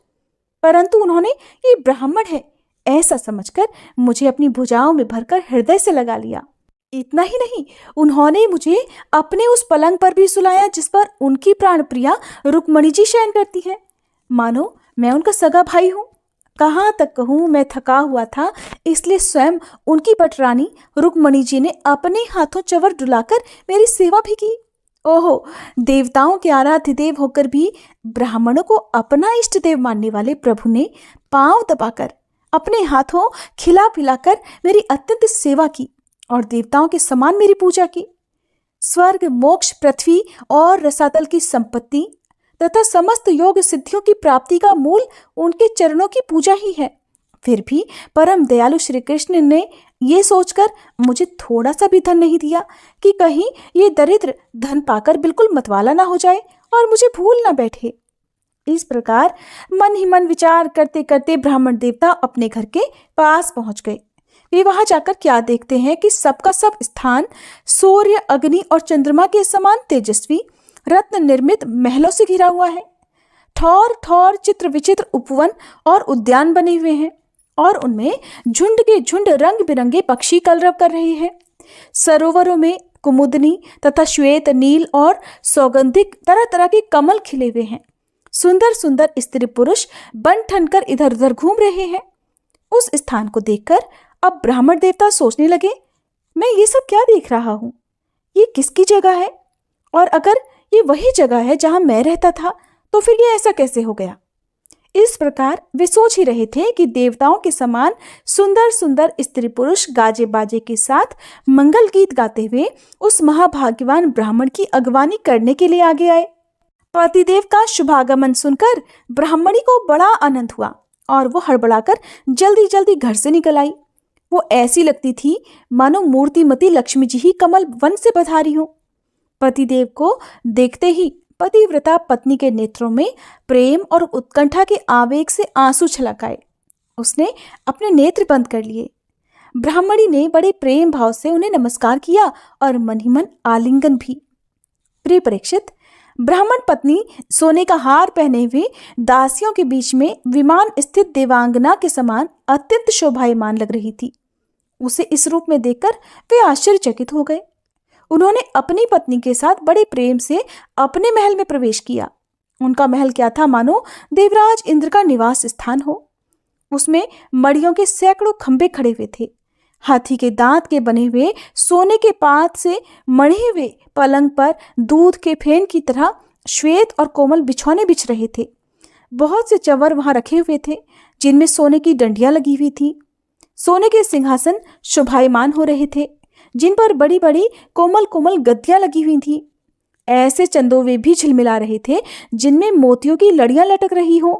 परंतु उन्होंने ये ब्राह्मण है ऐसा समझकर मुझे अपनी भुजाओं में भरकर हृदय से लगा लिया। इतना ही नहीं, उन्होंने मुझे अपने उस पलंग पर भी सुलाया जिस पर उनकी प्राण प्रिया रुक्मणी जी शयन करती है, मानो मैं उनका सगा भाई हूँ। कहाँ तक कहूँ, मैं थका हुआ था, इसलिए स्वयं उनकी पटरानी रुक्मणी जी ने अपने हाथों चवर डुलाकर मेरी सेवा भी की। ओहो, देवताओं के आराध्य देव होकर भी ब्राह्मणों को अपना इष्ट देव मानने वाले प्रभु ने पांव दबाकर अपने हाथों खिला पिलाकर मेरी अत्यंत सेवा की और देवताओं के समान मेरी पूजा की। स्वर्ग, मोक्ष, पृथ्वी और रसातल की संपत्ति तथा समस्त योग सिद्धियों की प्राप्ति का मूल उनके चरणों की पूजा ही है। फिर भी परम दयालु श्री कृष्ण ने ये सोचकर मुझे थोड़ा सा भी धन नहीं दिया कि कहीं ये दरिद्र धन पाकर बिल्कुल मतवाला ना हो जाए और मुझे भूल ना बैठे। इस प्रकार मन ही मन विचार करते करते ब्राह्मण देवता अपने घर के पास पहुंच गए। वे वहां जाकर क्या देखते हैं कि सबका सब स्थान सूर्य, अग्नि और चंद्रमा के समान तेजस्वी रत्न निर्मित महलों से घिरा हुआ है। ठौर ठौर चित्र विचित्र उपवन और उद्यान बने हुए हैं और उनमें झुंड के झुंड रंग बिरंगे पक्षी कलरव कर रहे हैं। सरोवरों में कुमुदनी तथा श्वेत, नील और सौगंधिक तरह तरह के कमल खिले हुए हैं। सुंदर सुंदर स्त्री पुरुष बन ठन कर इधर उधर घूम रहे हैं। उस स्थान को देखकर अब ब्राह्मण देवता सोचने लगे, मैं ये सब क्या देख रहा हूँ? ये किसकी जगह है? और अगर ये वही जगह है जहां मैं रहता था, तो फिर ये ऐसा कैसे हो गया? इस प्रकार वे सोच ही रहे थे कि देवताओं के समान सुंदर सुंदर स्त्री पुरुष गाजे बाजे के साथ मंगल गीत गाते हुए उस महाभाग्यवान ब्राह्मण की अगवानी करने के लिए आगे आए। पतिदेव का शुभागमन सुनकर ब्राह्मणी को बड़ा आनंद हुआ और वो हड़बड़ाकर जल्दी जल्दी घर से निकल आई। वो ऐसी लगती थी मानो मूर्तिमती लक्ष्मी जी ही कमल वन से पधारी हो। पतिदेव को देखते ही पतिव्रता पत्नी के नेत्रों में प्रेम और उत्कंठा के आवेग से आंसू छलक आए। उसने अपने नेत्र बंद कर लिए। ब्राह्मणी ने बड़े प्रेम भाव से उन्हें नमस्कार किया और मन ही मन आलिंगन भी। प्रिय परीक्षित, ब्राह्मण पत्नी सोने का हार पहने हुए दासियों के बीच में विमान स्थित देवांगना के समान अत्यंत शोभायमान लग रही थी। उसे इस रूप में देखकर वे आश्चर्यचकित हो गए। उन्होंने अपनी पत्नी के साथ बड़े प्रेम से अपने महल में प्रवेश किया। उनका महल क्या था, मानो देवराज इंद्र का निवास स्थान हो। उसमें मड़ियों के सैकड़ों खंभे खड़े हुए थे। हाथी के दांत के बने हुए सोने के पात से मढ़े हुए पलंग पर दूध के फेन की तरह श्वेत और कोमल बिछौने बिछ रहे थे। बहुत से चंवर वहां रखे हुए थे जिनमें सोने की डंडियां लगी हुई थी। सोने के सिंहासन शोभायमान हो रहे थे जिन पर बड़ी बड़ी कोमल कोमल गद्दियां लगी हुई थी। ऐसे चंदोवे भी झिलमिला रहे थे जिनमें मोतियों की लड़ियां लटक रही हो।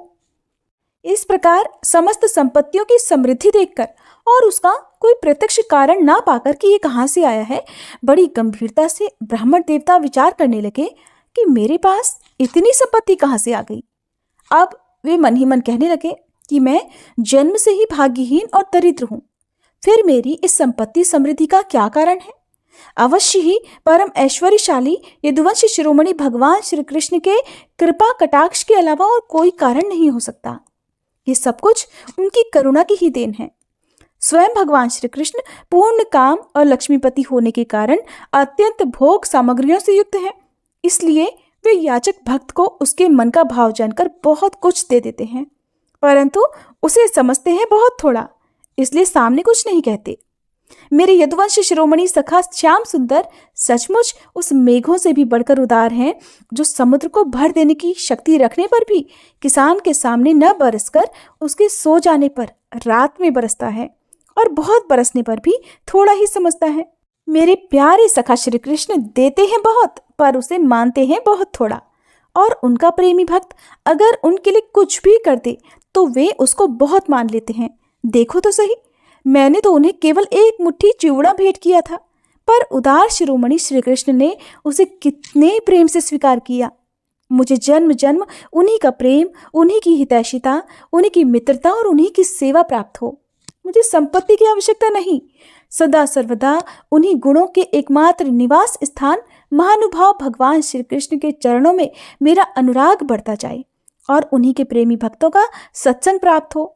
इस प्रकार समस्त संपत्तियों की समृद्धि देखकर और उसका कोई प्रत्यक्ष कारण ना पाकर कि ये कहाँ से आया है, बड़ी गंभीरता से ब्राह्मण देवता विचार करने लगे कि मेरे पास इतनी संपत्ति कहाँ से आ गई। अब वे मन ही मन कहने लगे कि मैं जन्म से ही भाग्यहीन और दरिद्र हूँ, फिर मेरी इस संपत्ति समृद्धि का क्या कारण है? अवश्य ही परम ऐश्वर्यशाली यदुवंशी शिरोमणि भगवान श्री कृष्ण के कृपा कटाक्ष के अलावा और कोई कारण नहीं हो सकता। ये सब कुछ उनकी करुणा की ही देन है। स्वयं भगवान श्री कृष्ण पूर्ण काम और लक्ष्मीपति होने के कारण अत्यंत भोग सामग्रियों से युक्त हैं। इसलिए वे याचक भक्त को उसके मन का भाव जानकर बहुत कुछ दे देते हैं, परंतु उसे समझते हैं बहुत थोड़ा, इसलिए सामने कुछ नहीं कहते। मेरे यदुवंशी शिरोमणि सखा श्याम सुंदर सचमुच उस मेघों से भी बढ़कर उदार हैं जो समुद्र को भर देने की शक्ति रखने पर भी किसान के सामने न बरसकर उसके सो जाने पर रात में बरसता है और बहुत बरसने पर भी थोड़ा ही समझता है। मेरे प्यारे सखा श्री कृष्ण देते हैं बहुत पर उसे मानते हैं बहुत थोड़ा, और उनका प्रेमी भक्त अगर उनके लिए कुछ भी कर दे तो वे उसको बहुत मान लेते हैं। देखो तो सही, मैंने तो उन्हें केवल एक मुट्ठी चिवड़ा भेंट किया था, पर उदार शिरोमणि श्री कृष्ण ने उसे कितने प्रेम से स्वीकार किया। मुझे जन्म जन्म उन्हीं का प्रेम, उन्हीं की हितैषिता, उन्हीं की मित्रता और उन्हीं की सेवा प्राप्त हो। मुझे संपत्ति की आवश्यकता नहीं, सदा सर्वदा उन्हीं गुणों के एकमात्र निवास स्थान महानुभाव भगवान श्री कृष्ण के चरणों में मेरा अनुराग बढ़ता जाए और उन्हीं के प्रेमी भक्तों का सत्संग प्राप्त हो।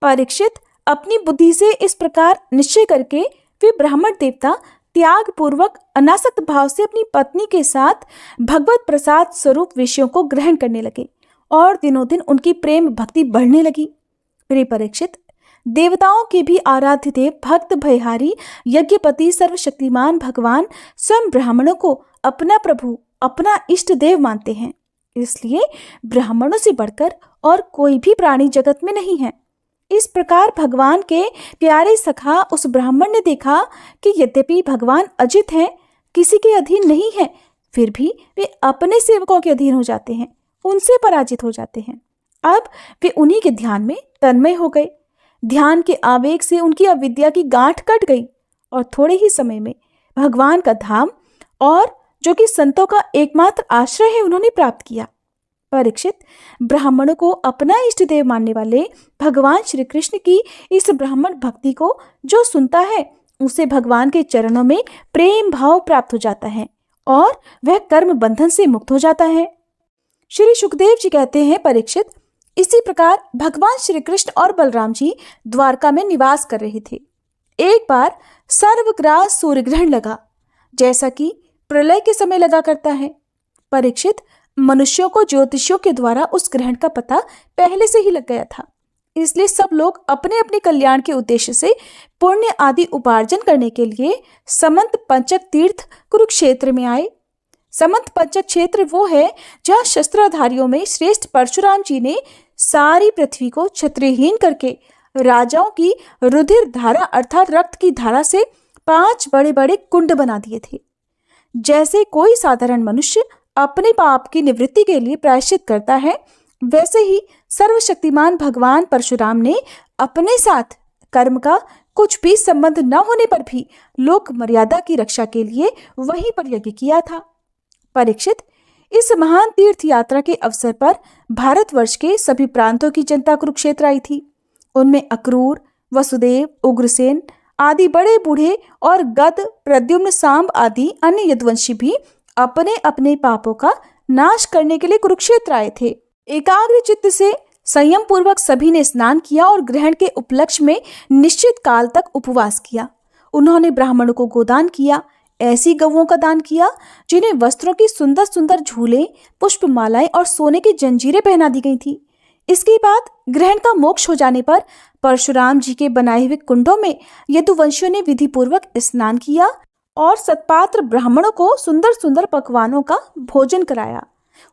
परीक्षित, अपनी बुद्धि से इस प्रकार निश्चय करके वे ब्राह्मण देवता त्याग पूर्वक अनासक्त भाव से अपनी पत्नी के साथ भगवत प्रसाद स्वरूप विषयों को ग्रहण करने लगे और दिनों दिन उनकी प्रेम भक्ति बढ़ने लगी। प्रिय परीक्षित, देवताओं के भी आराध्य देव भक्त भयहारी यज्ञपति सर्वशक्तिमान भगवान स्वयं ब्राह्मणों को अपना प्रभु, अपना इष्ट देव मानते हैं। इसलिए ब्राह्मणों से बढ़कर और कोई भी प्राणी जगत में नहीं है। इस प्रकार भगवान के प्यारे सखा उस ब्राह्मण ने देखा कि यद्यपि भगवान अजित हैं, किसी के अधीन नहीं है, फिर भी वे अपने सेवकों के अधीन हो जाते हैं, उनसे पराजित हो जाते हैं। अब वे उन्हीं के ध्यान में तन्मय हो गए। ध्यान के आवेग से उनकी अविद्या की गांठ कट गई और थोड़े ही समय में भगवान का धाम, और जो कि संतों का एकमात्र आश्रय है, उन्होंने प्राप्त किया। परीक्षित, ब्राह्मणों को अपना इष्ट देव मानने वाले भगवान श्री कृष्ण की इस ब्राह्मण भक्ति को जो सुनता है, उसे भगवान के चरणों में प्रेम भाव प्राप्त हो जाता है और वह कर्म बंधन से मुक्त हो जाता है। श्री सुखदेव जी कहते हैं, परीक्षित, इसी प्रकार भगवान श्री कृष्ण और बलराम जी द्वारका में निवास कर रहे थे। एक बार सर्वग्रास सूर्य ग्रहण लगा, जैसा कि प्रलय के समय लगा करता है। परीक्षित, मनुष्यों को ज्योतिषियों के द्वारा उस ग्रहण का पता पहले से ही लग गया था। इसलिए सब लोग अपने अपने कल्याण के उद्देश्य से पुण्य आदि उपार्जन करने के लिए समंत पंचक तीर्थ कुरुक्षेत्र में आए। समंत पंचक क्षेत्र वो है जहाँ शस्त्रधारियों में श्रेष्ठ परशुराम जी ने सारी पृथ्वी को क्षत्रियहीन करके राजाओं की रुधिर धारा अर्थात रक्त की धारा से 5 बड़े बड़े कुंड बना दिए थे। जैसे कोई साधारण मनुष्य अपने पाप की निवृत्ति के लिए प्रायश्चित करता है, वैसे ही सर्वशक्तिमान भगवान परशुराम ने अपने साथ कर्म का कुछ भी संबंध न होने पर भी लोक मर्यादा की रक्षा के लिए वहीं पर यज्ञ किया था। परीक्षित, इस महान तीर्थ यात्रा के अवसर पर भारतवर्ष के सभी प्रांतों की जनता कुरुक्षेत्र आई थी। उनमें अक्रूर, वसुदेव, उग्रसेन आदि बड़े बूढ़े और गद, प्रद्युम्न, सांब आदि अन्य यदुवंशी भी अपने अपने पापों का नाश करने के लिए कुरुक्षेत्र आए थे। एकाग्र चित्त से संयम पूर्वक सभी ने स्नान किया और ग्रहण के उपलक्ष्य में निश्चित काल तक उपवास किया। उन्होंने ब्राह्मणों को गोदान किया, ऐसी गौओं का दान किया जिन्हें वस्त्रों की सुंदर सुंदर झूले, पुष्पमालाएं और सोने की जंजीरें पहना दी गई थी। इसके बाद ग्रहण का मोक्ष हो जाने पर परशुराम जी के बनाए हुए कुंडों में यदुवंशियों ने विधि पूर्वक स्नान किया और सत्पात्र ब्राह्मणों को सुंदर सुंदर पकवानों का भोजन कराया।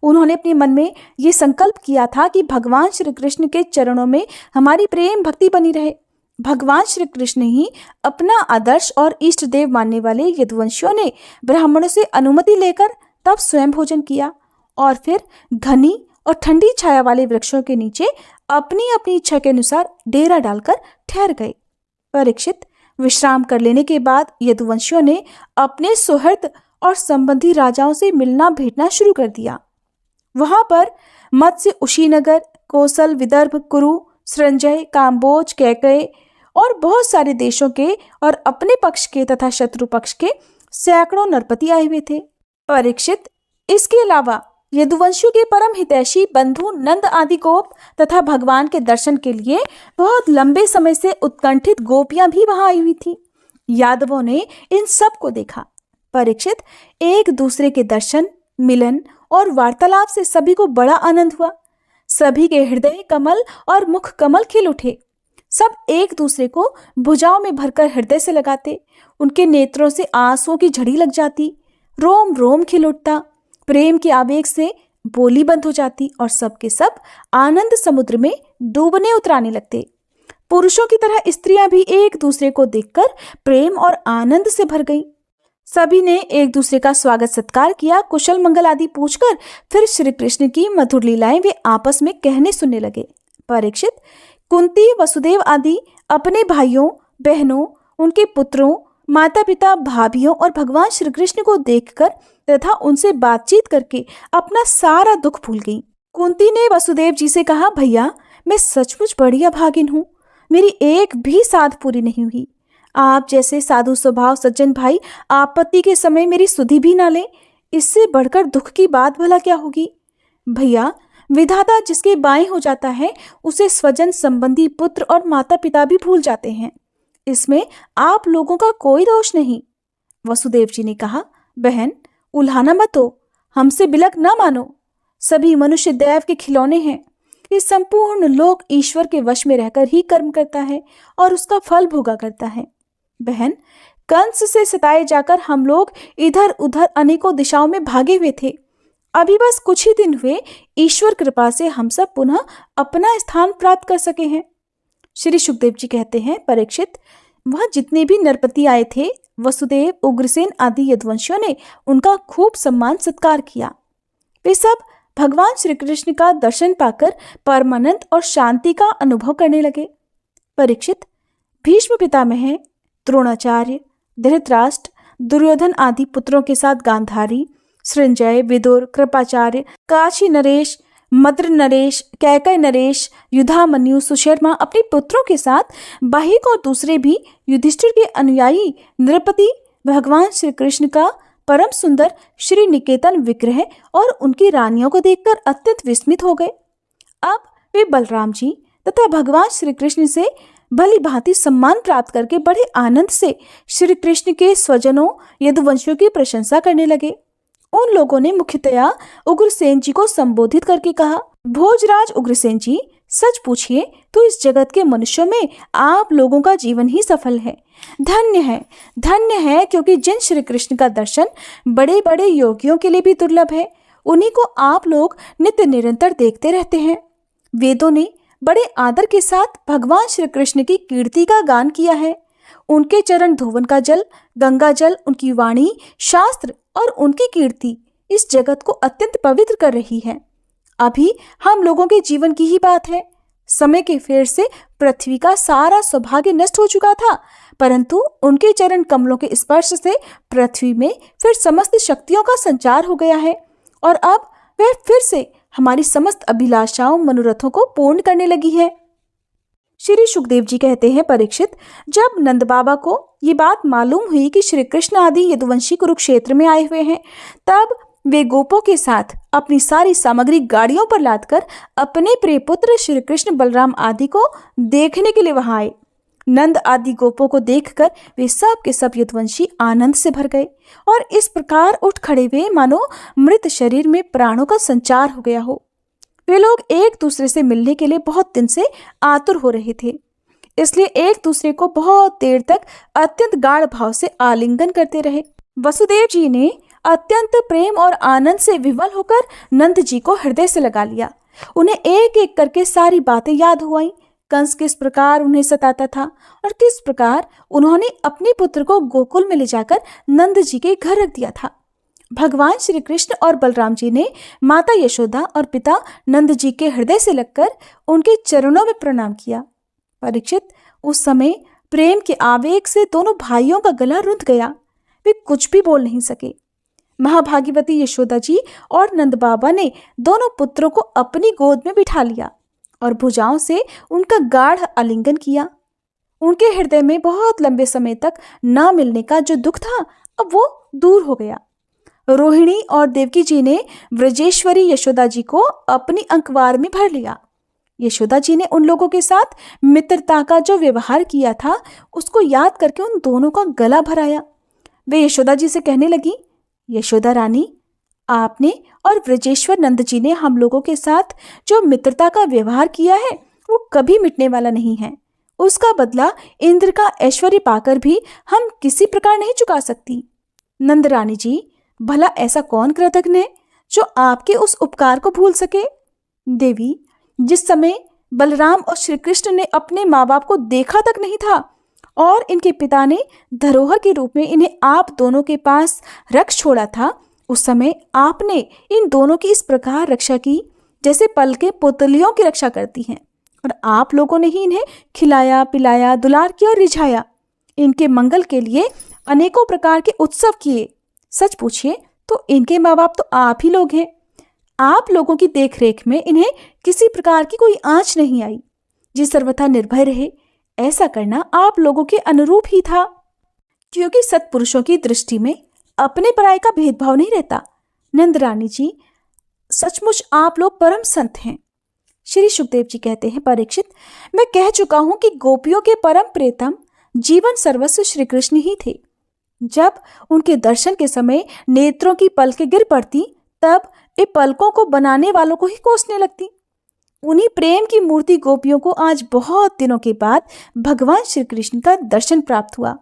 उन्होंने अपने मन में ये संकल्प किया था कि भगवान श्री कृष्ण के चरणों में हमारी प्रेम भक्ति बनी रहे। भगवान श्री कृष्ण ही अपना आदर्श और इष्ट देव मानने वाले यदुवंशियों ने ब्राह्मणों से अनुमति लेकर तब स्वयं भोजन किया और फिर घनी और ठंडी छाया वाले वृक्षों के नीचे अपनी अपनी इच्छा के अनुसार डेरा डालकर ठहर गए। परीक्षित, विश्राम कर लेने के बाद यदुवंशियों ने अपने सुहृद और संबंधी राजाओं से मिलना भेंटना शुरू कर दिया। वहां पर मत्स्य, उशीनगर, कोसल, विदर्भ, कुरु, संजय, काम्बोज, कैकय और बहुत सारे देशों के और अपने पक्ष के तथा शत्रु पक्ष के सैकड़ों नरपति आए हुए थे। परीक्षित, इसके अलावा यदुवंशियों के परम हितैषी बंधु नंद आदि गोप तथा भगवान के दर्शन के लिए बहुत लंबे समय से उत्कंठित गोपियां भी वहां आई हुई थी। यादवों ने इन सब को देखा। परीक्षित, एक दूसरे के दर्शन, मिलन और वार्तालाप से सभी को बड़ा आनंद हुआ। सभी के हृदय कमल और मुख कमल खिल उठे। सब एक दूसरे को भुजाओं में भरकर हृदय से लगाते। उनके नेत्रों से आंसुओं की झड़ी लग जाती, रोम रोम खिल उठता, प्रेम के आवेग से बोली बंद हो जाती और सब के सब आनंद समुद्र में डूबने उतराने लगते। पुरुषों की तरह स्त्रियां भी एक दूसरे को देखकर प्रेम और आनंद से भर गईं। सभी ने एक दूसरे का स्वागत सत्कार किया, कुशल मंगल आदि पूछकर फिर श्री कृष्ण की मधुर लीलाएं वे आपस में कहने सुनने लगे। परीक्षित, कुंती, वसुदेव आदि अपने भाइयों, बहनों, उनके पुत्रों, माता पिता, भाभियों और भगवान श्री कृष्ण को देखकर तथा उनसे बातचीत करके अपना सारा दुख भूल गई। कुंती ने वसुदेव जी से कहा, भैया मैं सचमुच बड़ी अभागिन हूँ, मेरी एक भी साध पूरी नहीं हुई। आप जैसे साधु स्वभाव सज्जन भाई आपत्ति के समय मेरी सुधि भी ना ले, इससे बढ़कर दुख की बात भला क्या होगी। भैया, विधाता जिसके बाएं हो जाता है उसे स्वजन संबंधी पुत्र और माता पिता भी भूल जाते हैं। इसमें आप लोगों का कोई दोष नहीं। वसुदेव जी ने कहा, बहन उल्हाना मत हो, हमसे बिलक न मानो। सभी मनुष्य दैव के खिलौने हैं। ये संपूर्ण लोक ईश्वर के वश में रहकर ही कर्म करता है और उसका फल भोगा करता है। बहन, कंस से सताए जाकर हम लोग इधर उधर अनेकों दिशाओं में भागे हुए थे। अभी बस कुछ ही दिन हुए, ईश्वर कृपा से हम सब पुनः अपना स्थान प्राप्त कर सके हैं। श्री सुखदेव जी कहते हैं, परीक्षित, वह जितने भी नरपति आए थे, वसुदेव, उग्रसेन आदि यदुवंशियों ने उनका खूब सम्मान सत्कार किया। वे सब भगवान श्री कृष्ण का दर्शन पाकर परमानंद और शांति का अनुभव करने लगे। परीक्षित, भीष्म पितामह, द्रोणाचार्य, धृतराष्ट्र, दुर्योधन आदि पुत्रों के साथ गांधारी, संजय, विदुर, कृपाचार्य, काशी नरेश, मद्र नरेश, कैकय नरेश, युधामन्यु, सुशर्मा अपने पुत्रों के साथ बाहिक और दूसरे भी युधिष्ठिर के अनुयायी नृपति भगवान श्री कृष्ण का परम सुंदर श्री निकेतन विग्रह और उनकी रानियों को देखकर अत्यंत विस्मित हो गए। अब वे बलराम जी तथा भगवान श्री कृष्ण से भली भांति सम्मान प्राप्त करके बड़े आनंद से श्री कृष्ण के स्वजनों यदुवंशियों की प्रशंसा करने लगे। उन लोगों ने मुख्यतया उग्रसेन जी को संबोधित करके कहा, भोजराज उग्रसेन जी, सच पूछिए तो इस जगत के मनुष्यों में आप लोगों का जीवन ही सफल है। धन्य है, क्योंकि जिन श्री कृष्ण का दर्शन बड़े बड़े योगियों के लिए भी दुर्लभ है, उन्हीं को आप लोग नित्य निरंतर देखते रहते हैं। वेदों ने बड़े आदर के साथ भगवान श्री कृष्ण की कीर्ति का गान किया है। उनके चरण धोवन का जल, गंगा जल, उनकी वाणी, शास्त्र और उनकी कीर्ति इस जगत को अत्यंत पवित्र कर रही है। अभी हम लोगों के जीवन की ही बात है। समय के फेर से पृथ्वी का सारा सौभाग्य नष्ट हो चुका था, परंतु उनके चरण कमलों के स्पर्श से पृथ्वी में फिर समस्त शक्तियों का संचार हो गया है और अब वह फिर से हमारी समस्त अभिलाषाओं, मनोरथों को पूर्ण करने लगी है। श्री सुखदेव जी कहते हैं, परीक्षित, जब नंद बाबा को ये बात मालूम हुई कि श्री कृष्ण आदि यदुवंशी कुरुक्षेत्र में आए हुए हैं, तब वे गोपों के साथ अपनी सारी सामग्री गाड़ियों पर लादकर अपने प्रिय पुत्र श्री कृष्ण, बलराम आदि को देखने के लिए वहां आए। नंद आदि गोपों को देखकर वे सब के सब यदुवंशी आनंद से भर गए और इस प्रकार उठ खड़े हुए मानो मृत शरीर में प्राणों का संचार हो गया हो। वे लोग एक दूसरे से मिलने के लिए बहुत दिन से आतुर हो रहे थे, इसलिए एक दूसरे को बहुत देर तक अत्यंत गाढ़ भाव से आलिंगन करते रहे। वसुदेव जी ने अत्यंत प्रेम और आनंद से विवल होकर नंद जी को हृदय से लगा लिया। उन्हें एक एक करके सारी बातें याद हो आईं। कंस किस प्रकार उन्हें सताता था और किस प्रकार उन्होंने अपने पुत्र को गोकुल में ले जाकर नंद जी के घर रख दिया था। भगवान श्री कृष्ण और बलराम जी ने माता यशोदा और पिता नंद जी के हृदय से लगकर उनके चरणों में प्रणाम किया। परीक्षित, उस समय प्रेम के आवेग से दोनों भाइयों का गला रुंध गया। वे कुछ भी बोल नहीं सके। महाभागीवती यशोदा जी और नंद बाबा ने दोनों पुत्रों को अपनी गोद में बिठा लिया और भुजाओं से उनका गाढ़ आलिंगन किया। उनके हृदय में बहुत लंबे समय तक न मिलने का जो दुख था, अब वो दूर हो गया। रोहिणी और देवकी जी ने व्रजेश्वरी यशोदा जी को अपनी अंकवार में भर लिया। यशोदा जी ने उन लोगों के साथ मित्रता का जो व्यवहार किया था, उसको याद करके उन दोनों का गला भराया। वे यशोदा जी से कहने लगी, यशोदा रानी, आपने और व्रजेश्वर नंद जी ने हम लोगों के साथ जो मित्रता का व्यवहार किया है, वो कभी मिटने वाला नहीं है। उसका बदला इंद्र का ऐश्वर्य पाकर भी हम किसी प्रकार नहीं चुका सकती। नंद रानी जी, भला ऐसा कौन कृतज्ञ है जो आपके उस उपकार को भूल सके? देवी, जिस समय बलराम और श्री कृष्ण ने अपने माँ बाप को देखा तक नहीं था और इनके पिता ने धरोहर के रूप में इन्हें आप दोनों के पास रख छोड़ा था, उस समय आपने इन दोनों की इस प्रकार रक्षा की जैसे पलकें पुतलियों की रक्षा करती हैं, और आप लोगों ने ही इन्हें खिलाया, पिलाया, दुलार किया और रिझाया। इनके मंगल के लिए अनेकों प्रकार के उत्सव किए। सच पूछिए तो इनके माँ बाप तो आप ही लोग हैं। आप लोगों की देखरेख में इन्हें किसी प्रकार की कोई आंच नहीं आई। जिस सर्वथा निर्भय रहे, ऐसा करना आप लोगों के अनुरूप ही था, क्योंकि सत्पुरुषों की दृष्टि में अपने पराये का भेदभाव नहीं रहता। नंद रानी जी, सचमुच आप लोग परम संत हैं। श्री सुखदेव जी कहते हैं, परीक्षित, मैं कह चुका हूं कि गोपियों के परम प्रियतम जीवन सर्वस्व श्री कृष्ण ही थे। जब उनके दर्शन के समय नेत्रों की पलकें गिर पड़ती, तब वे पलकों को बनाने वालों को ही कोसने लगती। उन्हीं प्रेम की मूर्ति गोपियों को आज बहुत दिनों के बाद भगवान श्री कृष्ण का दर्शन प्राप्त हुआ।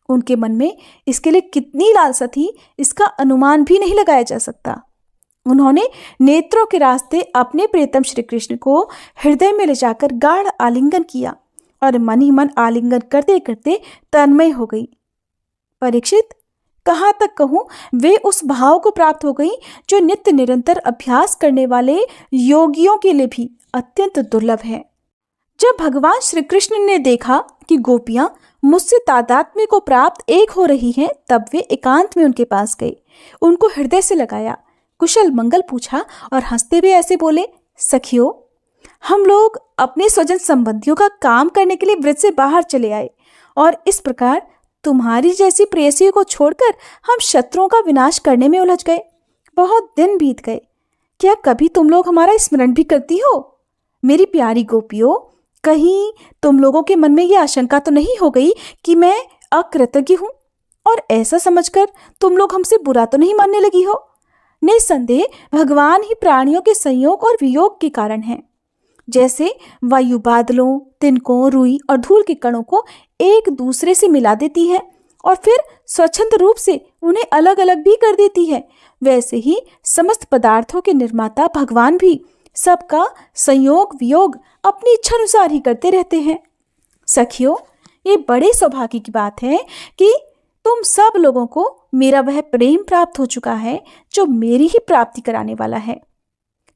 उनके मन में इसके लिए कितनी लालसा थी, इसका अनुमान भी नहीं लगाया जा सकता। उन्होंने नेत्रों के रास्ते अपने प्रियतम श्री कृष्ण को हृदय में ले जाकर गाढ़ आलिंगन किया और मन ही मन आलिंगन करते करते तन्मय हो गई। परीक्षित, कहाँ तक कहूँ, वे उस भाव को प्राप्त हो गई जो नित्य निरंतर अभ्यास करने वाले योगियों के लिए भी अत्यंत दुर्लभ है। जब भगवान श्री कृष्ण ने देखा कि गोपियां मुझसे तादात्म्य को प्राप्त एक हो रही हैं, तब वे एकांत में उनके पास गए, उनको हृदय से लगाया, कुशल मंगल पूछा और हंसते हुए ऐसे बोले, सखियों, हम लोग अपने स्वजन संबंधियों का काम करने के लिए व्रज से बाहर चले आए और इस प्रकार तुम्हारी जैसी प्रेयसी को छोड़कर हम शत्रुओं का विनाश करने में उलझ गए। बहुत दिन बीत गए, क्या कभी तुम लोग हमारा स्मरण भी करती हो? मेरी प्यारी गोपियों, कहीं तुम लोगों के मन में ये आशंका तो नहीं हो गई कि मैं अकृतज्ञ हूँ और ऐसा समझकर तुम लोग हमसे बुरा तो नहीं मानने लगी हो? निस्संदेह भगवान ही प्राणियों के संयोग और वियोग के कारण हैं। जैसे वायु बादलों, तिनकों, रुई और धूल के कणों को एक दूसरे से मिला देती है और फिर स्वच्छंद रूप से उन्हें अलग अलग भी कर देती है, वैसे ही समस्त पदार्थों के निर्माता भगवान भी सबका संयोग वियोग अपनी इच्छा अनुसार ही करते रहते हैं। सखियों, ये बड़े सौभाग्य की बात है कि तुम सब लोगों को मेरा वह प्रेम प्राप्त हो चुका है जो मेरी ही प्राप्ति कराने वाला है,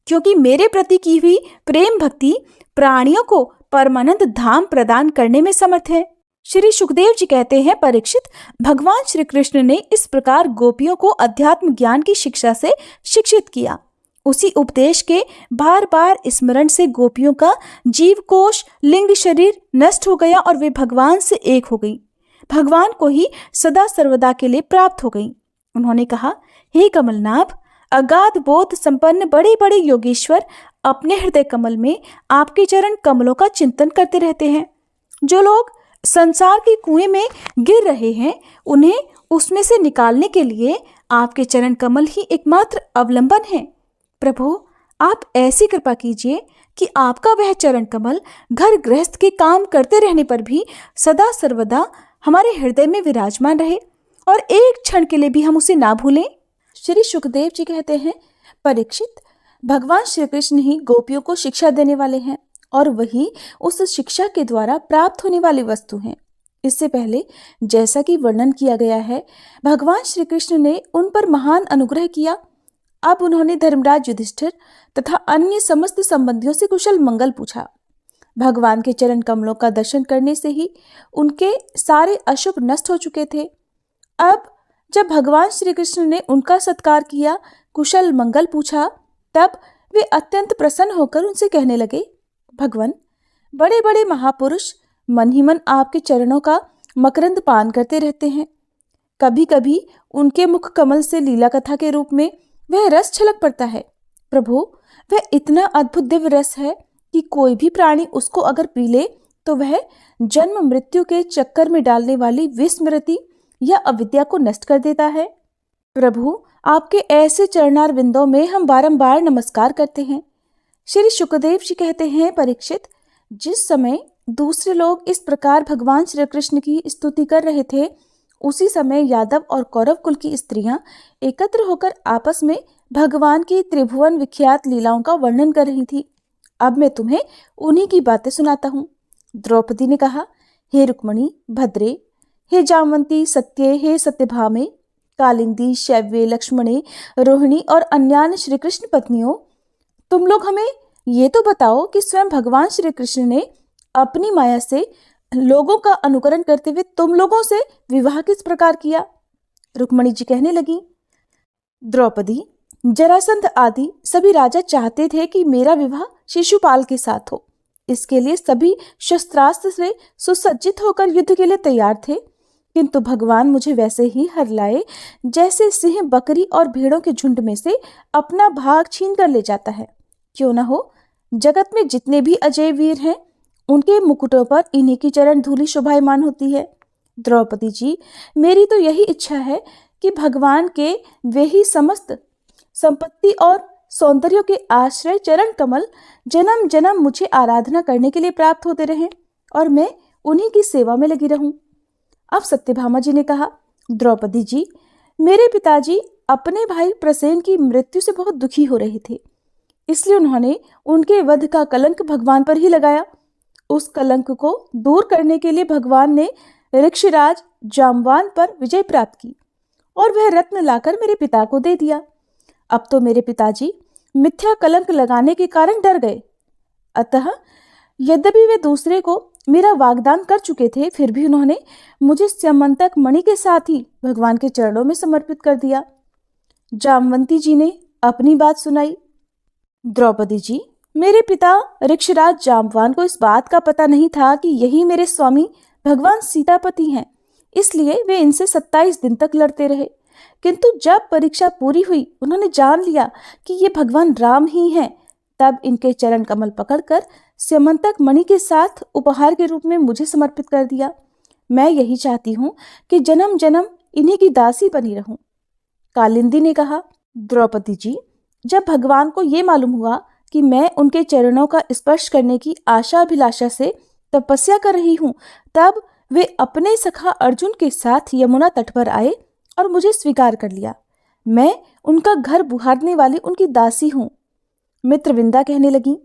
क्योंकि मेरे प्रति की हुई प्रेम भक्ति प्राणियों को परमानंद धाम प्रदान करने में समर्थ है। श्री सुखदेव जी कहते हैं, परीक्षित, भगवान श्री कृष्ण ने इस प्रकार गोपियों को अध्यात्म ज्ञान की शिक्षा से शिक्षित किया। उसी उपदेश के बार बार स्मरण से गोपियों का जीव कोश, लिंग शरीर नष्ट हो गया और वे भगवान से एक हो गई, भगवान को ही सदा सर्वदा के लिए प्राप्त हो गई। उन्होंने कहा, हे कमलनाभ, अगाध बोध संपन्न बड़े बड़े योगेश्वर अपने हृदय कमल में आपके चरण कमलों का चिंतन करते रहते हैं। जो लोग संसार के कुएं में गिर रहे हैं, उन्हें उसमें से निकालने के लिए आपके चरण कमल ही एकमात्र अवलंबन है। प्रभु, आप ऐसी कृपा कीजिए कि आपका वह चरण कमल घर गृहस्थ के काम करते रहने पर भी सदा सर्वदा हमारे हृदय में विराजमान रहे और एक क्षण के लिए भी हम उसे ना भूलें। श्री सुखदेव जी कहते हैं, परीक्षित, भगवान श्री कृष्ण ही गोपियों को शिक्षा देने वाले हैं और वही उस शिक्षा के द्वारा प्राप्त होने वाली वस्तु हैं। इससे पहले जैसा कि वर्णन किया गया है, भगवान श्री कृष्ण ने उन पर महान अनुग्रह किया। अब उन्होंने धर्मराज युधिष्ठिर तथा अन्य समस्त संबंधियों से कुशल मंगल पूछा। भगवान के चरण कमलों का दर्शन करने से ही उनके सारे अशुभ नष्ट हो चुके थे। अब जब भगवान श्री कृष्ण ने उनका सत्कार किया, कुशल मंगल पूछा, तब वे अत्यंत प्रसन्न होकर उनसे कहने लगे, भगवान, बड़े बड़े महापुरुष मन ही मन आपके चरणों का मकरंद पान करते रहते हैं। कभी कभी उनके मुख कमल से लीला कथा के रूप में वह रस छलक पड़ता है। प्रभु, वह इतना अद्भुत दिव्य रस है कि कोई भी प्राणी उसको अगर पी ले तो वह जन्म मृत्यु के चक्कर में डालने वाली विस्मृति या अविद्या को नष्ट कर देता है। प्रभु, आपके ऐसे चरणार विंदों में हम बारंबार नमस्कार करते हैं। श्री सुखदेव जी कहते हैं, परीक्षित, जिस समय दूसरे लोग इस प्रकार भगवान श्री कृष्ण की स्तुति कर रहे थे, उसी समय यादव और कौरव कुल की स्त्रियां एकत्र होकर आपस में भगवान की त्रिभुवन विख्यात लीलाओं का वर्णन कर रही थी। अब मैं तुम्हें उन्हीं की बातें सुनाता हूँ। द्रौपदी ने कहा, हे रुक्मणी, भद्रे, हे जामवंती, सत्ये, हे सत्यभामे, कालिंदी, शैव्य, लक्ष्मणे, रोहिणी और अन्यान्य श्री कृष्ण पत्नियों, तुम लोग हमें ये तो बताओ कि स्वयं भगवान श्री कृष्ण ने अपनी माया से लोगों का अनुकरण करते हुए तुम लोगों से विवाह किस प्रकार किया। रुक्मणी जी कहने लगी, द्रौपदी, जरासंध आदि सभी राजा चाहते थे कि मेरा विवाह शिशुपाल के साथ हो। इसके लिए सभी शस्त्रास्त्र से सुसज्जित होकर युद्ध के लिए तैयार थे, किंतु भगवान मुझे वैसे ही हर लाए जैसे सिंह बकरी और भेड़ों के झुंड में से अपना भाग छीन कर ले जाता है। क्यों न हो, जगत में जितने भी अजय वीर हैं, उनके मुकुटों पर इन्हीं की चरण धूलि शोभायमान होती है। द्रौपदी जी, मेरी तो यही इच्छा है कि भगवान के वे ही समस्त संपत्ति और सौंदर्य के आश्रय चरण कमल जन्म जन्म मुझे आराधना करने के लिए प्राप्त होते रहें और मैं उन्हीं की सेवा में लगी रहूं। अब सत्यभामा जी ने कहा, द्रौपदी जी, मेरे पिताजी अपने भाई प्रसेन की मृत्यु से बहुत दुखी हो रहे थे, इसलिए उन्होंने उनके वध का कलंक भगवान पर ही लगाया। उस कलंक को दूर करने के लिए भगवान ने ऋक्षराज जाम्बवान पर विजय प्राप्त की और वह रत्न लाकर मेरे पिता को दे दिया। अब तो मेरे पिताजी मिथ्या कलंक लगाने के कारण डर गए। अतः यद्यपि वे दूसरे को मेरा वाग्दान कर चुके थे, फिर भी उन्होंने मुझे स्यमंतक मणि के साथ ही भगवान के चरणों में समर्पित कर दिया। जामवंती जी ने अपनी बात सुनाई, द्रौपदी जी, मेरे पिता ऋक्षराज जाम्बवान को इस बात का पता नहीं था कि यही मेरे स्वामी भगवान सीतापति हैं, इसलिए वे इनसे 27 दिन तक लड़ते रहे। किंतु जब परीक्षा पूरी हुई, उन्होंने जान लिया कि ये भगवान राम ही हैं, तब इनके चरण कमल पकड़कर स्यमंतक मणि के साथ उपहार के रूप में मुझे समर्पित कर दिया। मैं यही चाहती हूँ कि जन्म जन्म इन्हीं की दासी बनी रहूं। कालिंदी ने कहा, द्रौपदी जी, जब भगवान को ये मालूम हुआ कि मैं उनके चरणों का स्पर्श करने की आशा अभिलाषा से तपस्या कर रही हूँ, तब वे अपने सखा अर्जुन के साथ यमुना तट पर आए और मुझे स्वीकार कर लिया। मैं उनका घर बुहारने वाली उनकी दासी हूँ। मित्रविंदा कहने लगी,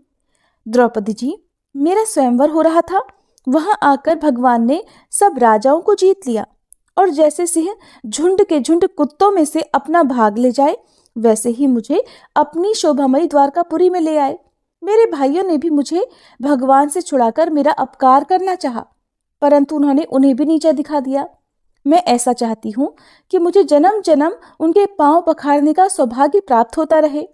द्रौपदी जी, मेरा स्वयंवर हो रहा था। वहां आकर भगवान ने सब राजाओं को जीत लिया और जैसे सिंह झुंड के झुंड कुत्तों में से अपना भाग ले जाए, वैसे ही मुझे अपनी शोभामयी द्वारकापुरी में ले आए। मेरे भाइयों ने भी मुझे भगवान से छुड़ाकर मेरा अपकार करना चाहा, परंतु उन्होंने उन्हें भी नीचा दिखा दिया। मैं ऐसा चाहती हूँ कि मुझे जन्म जन्म उनके पांव पखाड़ने का सौभाग्य प्राप्त होता रहे।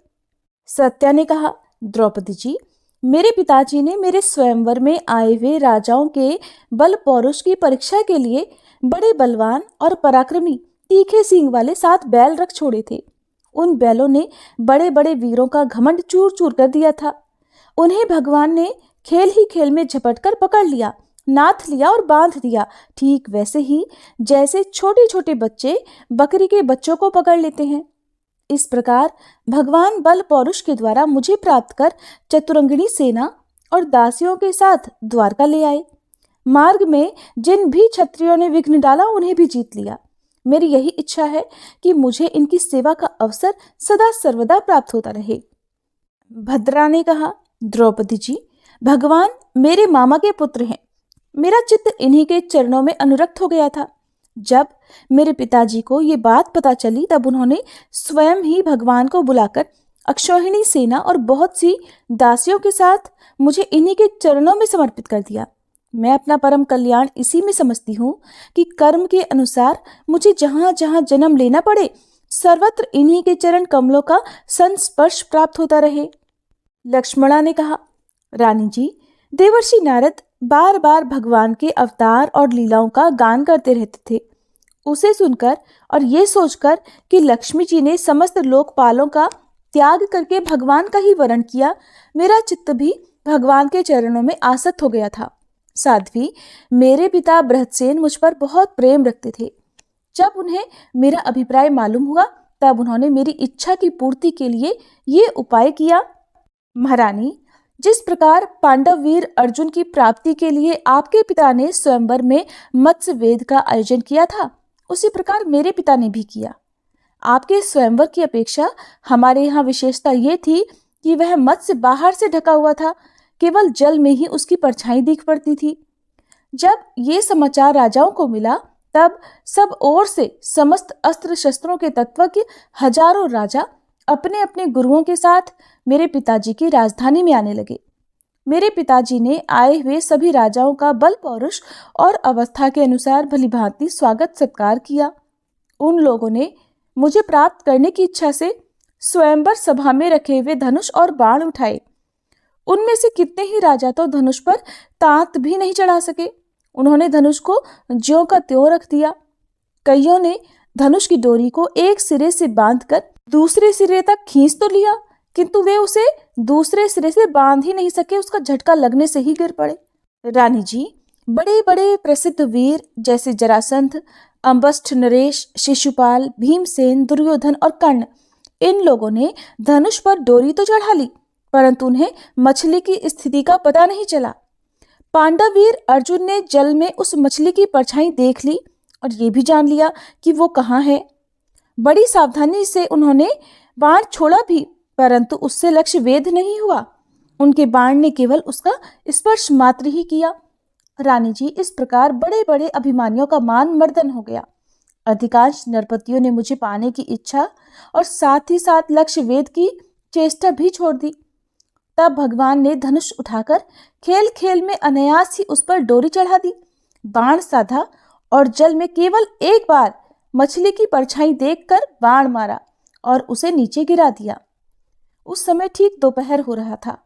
सत्या ने कहा, द्रौपदी जी, मेरे पिताजी ने मेरे स्वयंवर में आए हुए राजाओं के बल पौरुष की परीक्षा के लिए बड़े बलवान और पराक्रमी तीखे सींग वाले 7 बैल रख छोड़े थे। उन बैलों ने बड़े बड़े वीरों का घमंड चूर चूर कर दिया था। उन्हें भगवान ने खेल ही खेल में झपटकर पकड़ लिया, नाथ लिया और बांध दिया, ठीक वैसे ही जैसे छोटे छोटे बच्चे बकरी के बच्चों को पकड़ लेते हैं। इस प्रकार भगवान बल पौरुष के द्वारा मुझे प्राप्त कर चतुरंगिणी सेना और दासियों के साथ द्वारका ले आए। मार्ग में जिन भी क्षत्रियों ने विघ्न डाला, उन्हें भी जीत लिया। मेरी यही इच्छा है कि मुझे इनकी सेवा का अवसर सदा सर्वदा प्राप्त होता रहे। भद्रा ने कहा, द्रौपदी जी, भगवान मेरे मामा के पुत्र हैं। मेरा चित्त इन्हीं के चरणों में अनुरक्त हो गया था। जब मेरे पिताजी को ये बात पता चली, तब उन्होंने स्वयं ही भगवान को बुलाकर अक्षौहिणी सेना और बहुत सी दासियों के साथ मुझे इन्हीं के चरणों में समर्पित कर दिया। मैं अपना परम कल्याण इसी में समझती हूँ कि कर्म के अनुसार मुझे जहाँ जहाँ जन्म लेना पड़े, सर्वत्र इन्हीं के चरण कमलों का संस्पर्श प्राप्त होता रहे। लक्ष्मणा ने कहा, रानी जी, देवर्षि नारद बार बार भगवान के अवतार और लीलाओं का गान करते रहते थे। उसे सुनकर और ये सोचकर कि लक्ष्मी जी ने समस्त लोकपालों का त्याग करके भगवान का ही वरण किया, मेरा चित्त भी भगवान के चरणों में आसक्त हो गया था। साध्वी, मेरे पिता बृहत्सेन मुझ पर बहुत प्रेम रखते थे। जब उन्हें मेरा अभिप्राय मालूम हुआ, तब उन्होंने मेरी इच्छा की पूर्ति के लिए ये उपाय किया। महारानी, जिस प्रकार पांडव वीर अर्जुन की प्राप्ति के लिए आपके पिता ने स्वयंवर में मत्स्य वेद का आयोजन किया था, उसी प्रकार मेरे पिता ने भी किया। आपके स्वयंवर की अपेक्षा हमारे यहाँ विशेषता ये थी कि वह मत्स्य बाहर से ढका हुआ था, केवल जल में ही उसकी परछाई दिख पड़ती थी। जब ये समाचार राजाओं को मिला, तब सब ओर से समस्त अस्त्र शस्त्रों के तत्वज्ञ हजारों राजा अपने अपने गुरुओं के साथ मेरे पिताजी की राजधानी में आने लगे। मेरे पिताजी ने आए हुए सभी राजाओं का बल पौरुष और अवस्था के अनुसार भलीभांति स्वागत सत्कार किया। उन लोगों ने मुझे प्राप्त करने की इच्छा से स्वयंवर सभा में रखे हुए धनुष और बाण उठाए। उनमें से कितने ही राजा तो धनुष पर तांत भी नहीं चढ़ा सके। उन्होंने धनुष को ज्यों का त्यों रख दिया। कईयों ने धनुष की डोरी को एक सिरे से बांधकर दूसरे सिरे तक खींच तो लिया, किंतु वे उसे दूसरे सिरे से बांध ही नहीं सके, उसका झटका लगने से ही गिर पड़े। रानी जी, बड़े बड़े प्रसिद्ध वीर जैसे जरासंध, अंबष्ठ, नरेश, शिशुपाल, भीमसेन, दुर्योधन और कर्ण, इन लोगों ने धनुष पर डोरी तो चढ़ा ली, परंतु उन्हें मछली की स्थिति का पता नहीं चला। पांडव वीर अर्जुन ने जल में उस मछली की परछाई देख ली और ये भी जान लिया कि वो कहाँ है। बड़ी सावधानी से उन्होंने बाण छोड़ा भी, परंतु उससे लक्ष्य वेध नहीं हुआ। उनके बाण ने केवल उसका स्पर्श मात्र ही किया। रानी जी, इस प्रकार बड़े बड़े अभिमानियों का मान मर्दन हो गया। अधिकांश नरपतियों ने मुझे पाने की इच्छा और साथ ही साथ लक्ष्य वेध की चेष्टा भी छोड़ दी। तब भगवान ने धनुष उठाकर खेल खेल में अनायास ही उस पर डोरी चढ़ा दी, बाण साधा और जल में केवल एक बार मछली की परछाई देखकर बाण मारा और उसे नीचे गिरा दिया। उस समय ठीक दोपहर हो रहा था।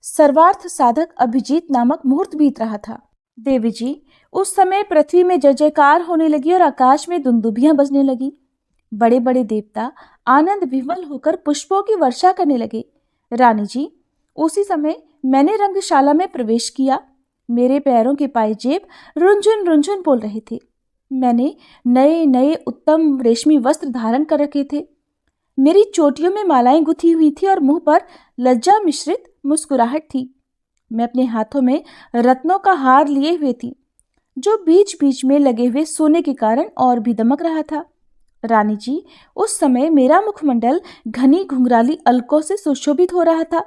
सर्वार्थ साधक अभिजीत नामक मुहूर्त बीत रहा था। देवी जी, उस समय पृथ्वी में जय जयकार होने लगी और आकाश में दुंदुभियां बजने लगी। बड़े बड़े देवता आनंद विह्वल होकर पुष्पों की वर्षा करने लगे। रानी जी, उसी समय मैंने रंगशाला में प्रवेश किया। मेरे पैरों के पायजेब रुंझुन रुंझुन बोल रहे थे। मैंने नए नए उत्तम रेशमी वस्त्र धारण कर रखे थे। मेरी चोटियों में मालाएं गुथी हुई थी और मुंह पर लज्जा मिश्रित मुस्कुराहट थी। मैं अपने हाथों में रत्नों का हार लिए हुए थी, जो बीच बीच में लगे हुए सोने के कारण और भी दमक रहा था। रानी जी, उस समय मेरा मुखमंडल घनी घुंघराली अलकों से सुशोभित हो रहा था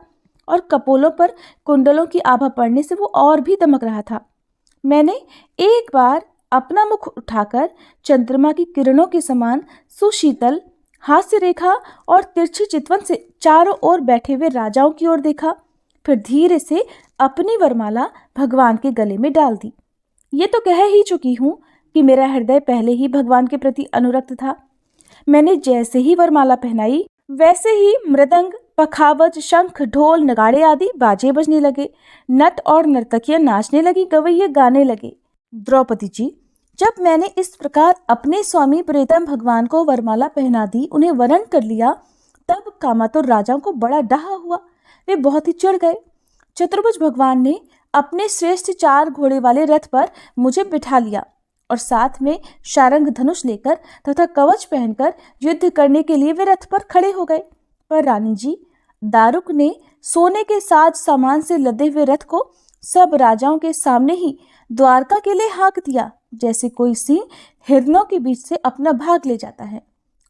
और कपोलों पर कुंडलों की आभा पड़ने से वो और भी दमक रहा था। मैंने एक बार अपना मुख उठाकर चंद्रमा की किरणों के समान सुशीतल हास्य रेखा और तिरछी चितवन से चारों ओर बैठे हुए राजाओं की ओर देखा, फिर धीरे से अपनी वरमाला भगवान के गले में डाल दी। ये तो कह ही चुकी हूँ कि मेरा हृदय पहले ही भगवान के प्रति अनुरक्त था। मैंने जैसे ही वरमाला पहनाई, वैसे ही मृदंग, पखावज, शंख, ढोल, नगाड़े आदि बाजे बजने लगे। नट और नर्तकियां नाचने लगी, गवैये गाने लगे। द्रौपदी जी, जब मैंने इस प्रकार अपने स्वामी प्रीतम भगवान को वरमाला पहना दी, उन्हें वरण कर लिया, तब कामातुर राजाओं को बड़ा डहा हुआ। वे बहुत ही चिढ़ गए। चतुर्भुज भगवान ने अपने श्रेष्ठ 4 घोड़े वाले रथ पर मुझे बिठा लिया और साथ में शारंग धनुष लेकर तथा कवच पहनकर युद्ध करने के लिए वे रथ पर खड़े हो गए। पर रानी जी, दारुक ने सोने के साज सामान से लदे हुए रथ को सब राजाओं के सामने ही द्वारका के लिए हाँक दिया, जैसे कोई सिंह हिरणों के बीच से अपना भाग ले जाता है।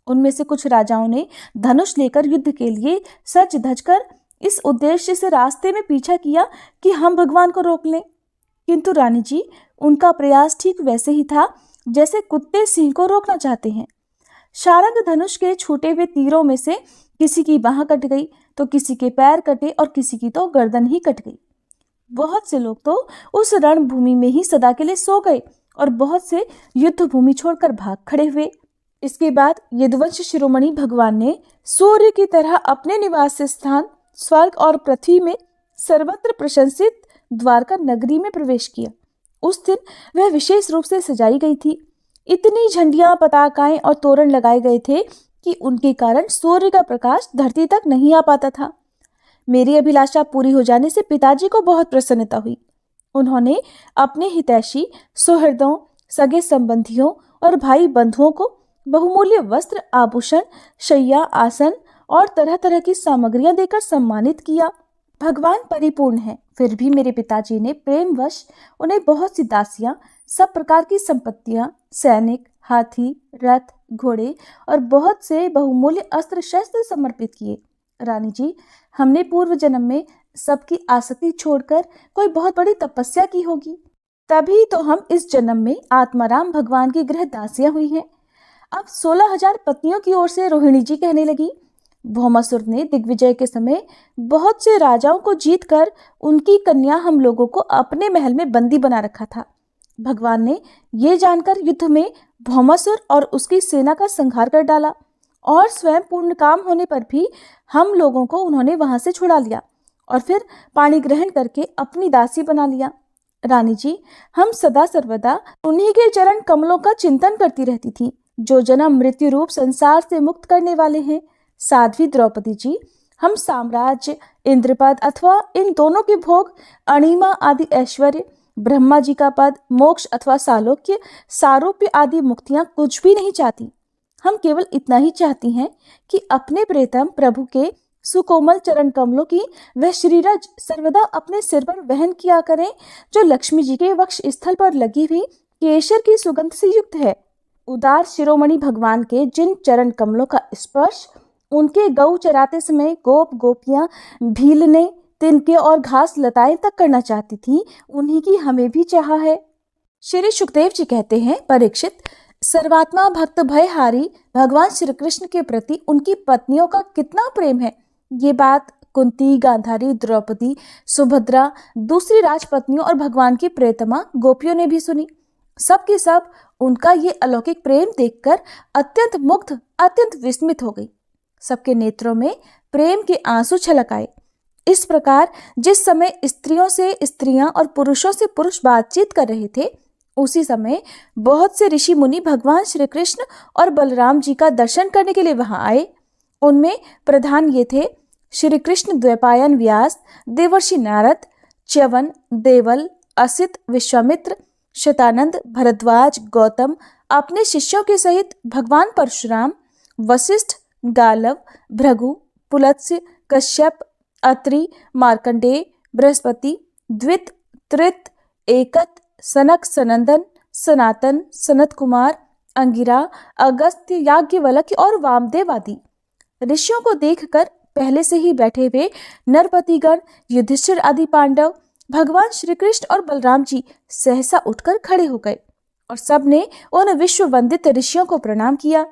उनमें से कुछ राजाओं ने धनुष लेकर युद्ध के लिए सज धज कर इस उद्देश्य से रास्ते में पीछा किया कि हम भगवान को रोक लें, किंतु रानी जी, उनका प्रयास ठीक वैसे ही था जैसे कुत्ते सिंह को रोकना चाहते हैं। शारंग धनुष के छूटे हुए तीरों में से किसी की बाह कट गई, तो किसी के पैर कटे और किसी की तो गर्दन ही कट गई। बहुत से लोग तो उस रणभूमि में ही सदा के लिए सो गए और बहुत से युद्ध भूमि छोड़कर भाग खड़े हुए। इसके बाद यदुवंश शिरोमणि भगवान ने सूर्य की तरह अपने निवास स्थान स्वर्ग और पृथ्वी में सर्वत्र प्रशंसित द्वारका नगरी में प्रवेश किया। उस दिन वह विशेष रूप से सजाई गई थी। इतनी झंडियां, पताकाएं और तोरण लगाए गए थे कि उनके कारण सूर्य का प्रकाश धरती तक नहीं आ पाता था। मेरी अभिलाषा पूरी हो जाने से पिताजी को बहुत प्रसन्नता हुई। उन्होंने अपने हितैषी, सुहृदों, सगे संबंधियों और भाई बंधुओं को बहुमूल्य वस्त्र, आभूषण, शैया, आसन और तरह तरह की सामग्रियां देकर सम्मानित किया। भगवान परिपूर्ण है, फिर भी मेरे पिताजी ने प्रेमवश उन्हें बहुत सी दासियां, सब प्रकार की संपत्तियां, सैनिक, हाथी, रथ, घोड़े और बहुत से बहुमूल्य अस्त्र शस्त्र समर्पित किए। रानी जी, हमने पूर्व जन्म में सबकी आसक्ति छोड़कर कोई बहुत बड़ी तपस्या की होगी, तभी तो हम इस जन्म में आत्माराम भगवान की गृह दासियां हुई हैं। अब 16,000 पत्नियों की ओर से रोहिणी जी कहने लगी, भौमासुर ने दिग्विजय के समय बहुत से राजाओं को जीतकर उनकी कन्या हम लोगों को अपने महल में बंदी बना रखा था। भगवान ने ये जानकर युद्ध में भौमासुर और उसकी सेना का संहार कर डाला और स्वयं पूर्ण काम होने पर भी हम लोगों को उन्होंने वहां से छुड़ा लिया और फिर पाणी ग्रहण करके अपनी दासी बना लिया। रानी जी, हम सदा सर्वदा उन्हीं के चरण कमलों का चिंतन करती रहती थी, जो जन्म मृत्यु रूप संसार से मुक्त करने वाले हैं। साध्वी द्रौपदी जी, हम साम्राज्य, इंद्रपद अथवा इन दोनों के भोग, अणिमा आदि ऐश्वर्य, ब्रह्मा जी का पद, मोक्ष अथवा सालोक्य, सारूप्य आदि मुक्तियां कुछ भी नहीं चाहती। हम केवल इतना ही चाहती हैं कि अपने प्रेतम प्रभु के सुकोमल चरण कमलों की वह श्रीरज सर्वदा अपने सिर पर वहन किया करें, जो लक्ष्मी जी के वक्ष स्थल पर लगी हुई केशर की सुगंध से युक्त है। उदार शिरोमणि भगवान के जिन चरण कमलों का स्पर्श उनके गऊ चराते समय गोप गोपियां भीलने, तिनके और घास लताएं तक करना चाहती थी, उन्हीं की हमें भी चाहा है। श्री सुखदेव जी कहते हैं, परीक्षित, सर्वात्मा भक्त भयहारी भगवान श्री कृष्ण के प्रति उनकी पत्नियों का कितना प्रेम है। ये बात कुंती, गांधारी, द्रौपदी, सुभद्रा, दूसरी राजपत्नियों और भगवान की प्रेतमा गोपियों ने भी सुनी। सब के सब उनका ये अलौकिक प्रेम देखकर अत्यंत मुग्ध, अत्यंत विस्मित हो गई। सबके नेत्रों में प्रेम के आंसू छलक आए। इस प्रकार जिस समय स्त्रियों से स्त्रियां और पुरुषों से पुरुष बातचीत कर रहे थे, उसी समय बहुत से ऋषि मुनि भगवान श्री कृष्ण और बलराम जी का दर्शन करने के लिए वहां आए। उनमें प्रधान ये थे श्री कृष्ण द्वैपायन व्यास, देवर्षि नारद, च्यवन, देवल, असित, विश्वामित्र, शतानंद, भरद्वाज, गौतम, अपने शिष्यों के सहित भगवान परशुराम, वशिष्ठ, गालव, भृगु, पुलत्स्य, कश्यप, अत्रि, मार्कंडेय, बृहस्पति, द्वित, त्रित, एकत, सनक, सनंदन, सनातन, सनत कुमार, अंगिरा, अगस्त्य, याज्ञवल्क्य और वामदेव आदि ऋषियों को देखकर पहले से ही बैठे हुए नरपतिगण, युधिष्ठिर आदि पांडव, भगवान श्री कृष्ण और बलराम जी सहसा उठकर खड़े हो गए और सबने उन विश्व वंदित ऋषियों को प्रणाम किया।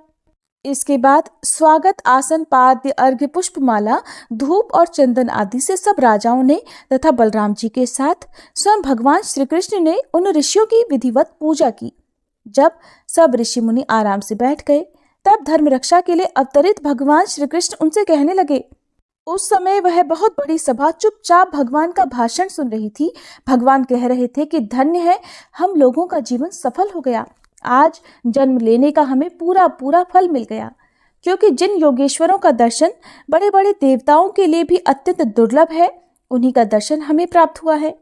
इसके बाद स्वागत आसन, पाद्य, अर्घ्य, पुष्पमाला, धूप और चंदन आदि से सब राजाओं ने तथा बलराम जी के साथ स्वयं भगवान श्री कृष्ण ने उन ऋषियों की विधिवत पूजा की। जब सब ऋषि मुनि आराम से बैठ गए तब धर्म रक्षा के लिए अवतरित भगवान श्री कृष्ण उनसे कहने लगे। उस समय वह बहुत बड़ी सभा चुपचाप भगवान का भाषण सुन रही थी। भगवान कह रहे थे कि धन्य है, हम लोगों का जीवन सफल हो गया। आज जन्म लेने का हमें पूरा पूरा फल मिल गया, क्योंकि जिन योगेश्वरों का दर्शन बड़े बड़े देवताओं के लिए भी अत्यंत दुर्लभ है, उन्हीं का दर्शन हमें प्राप्त हुआ है।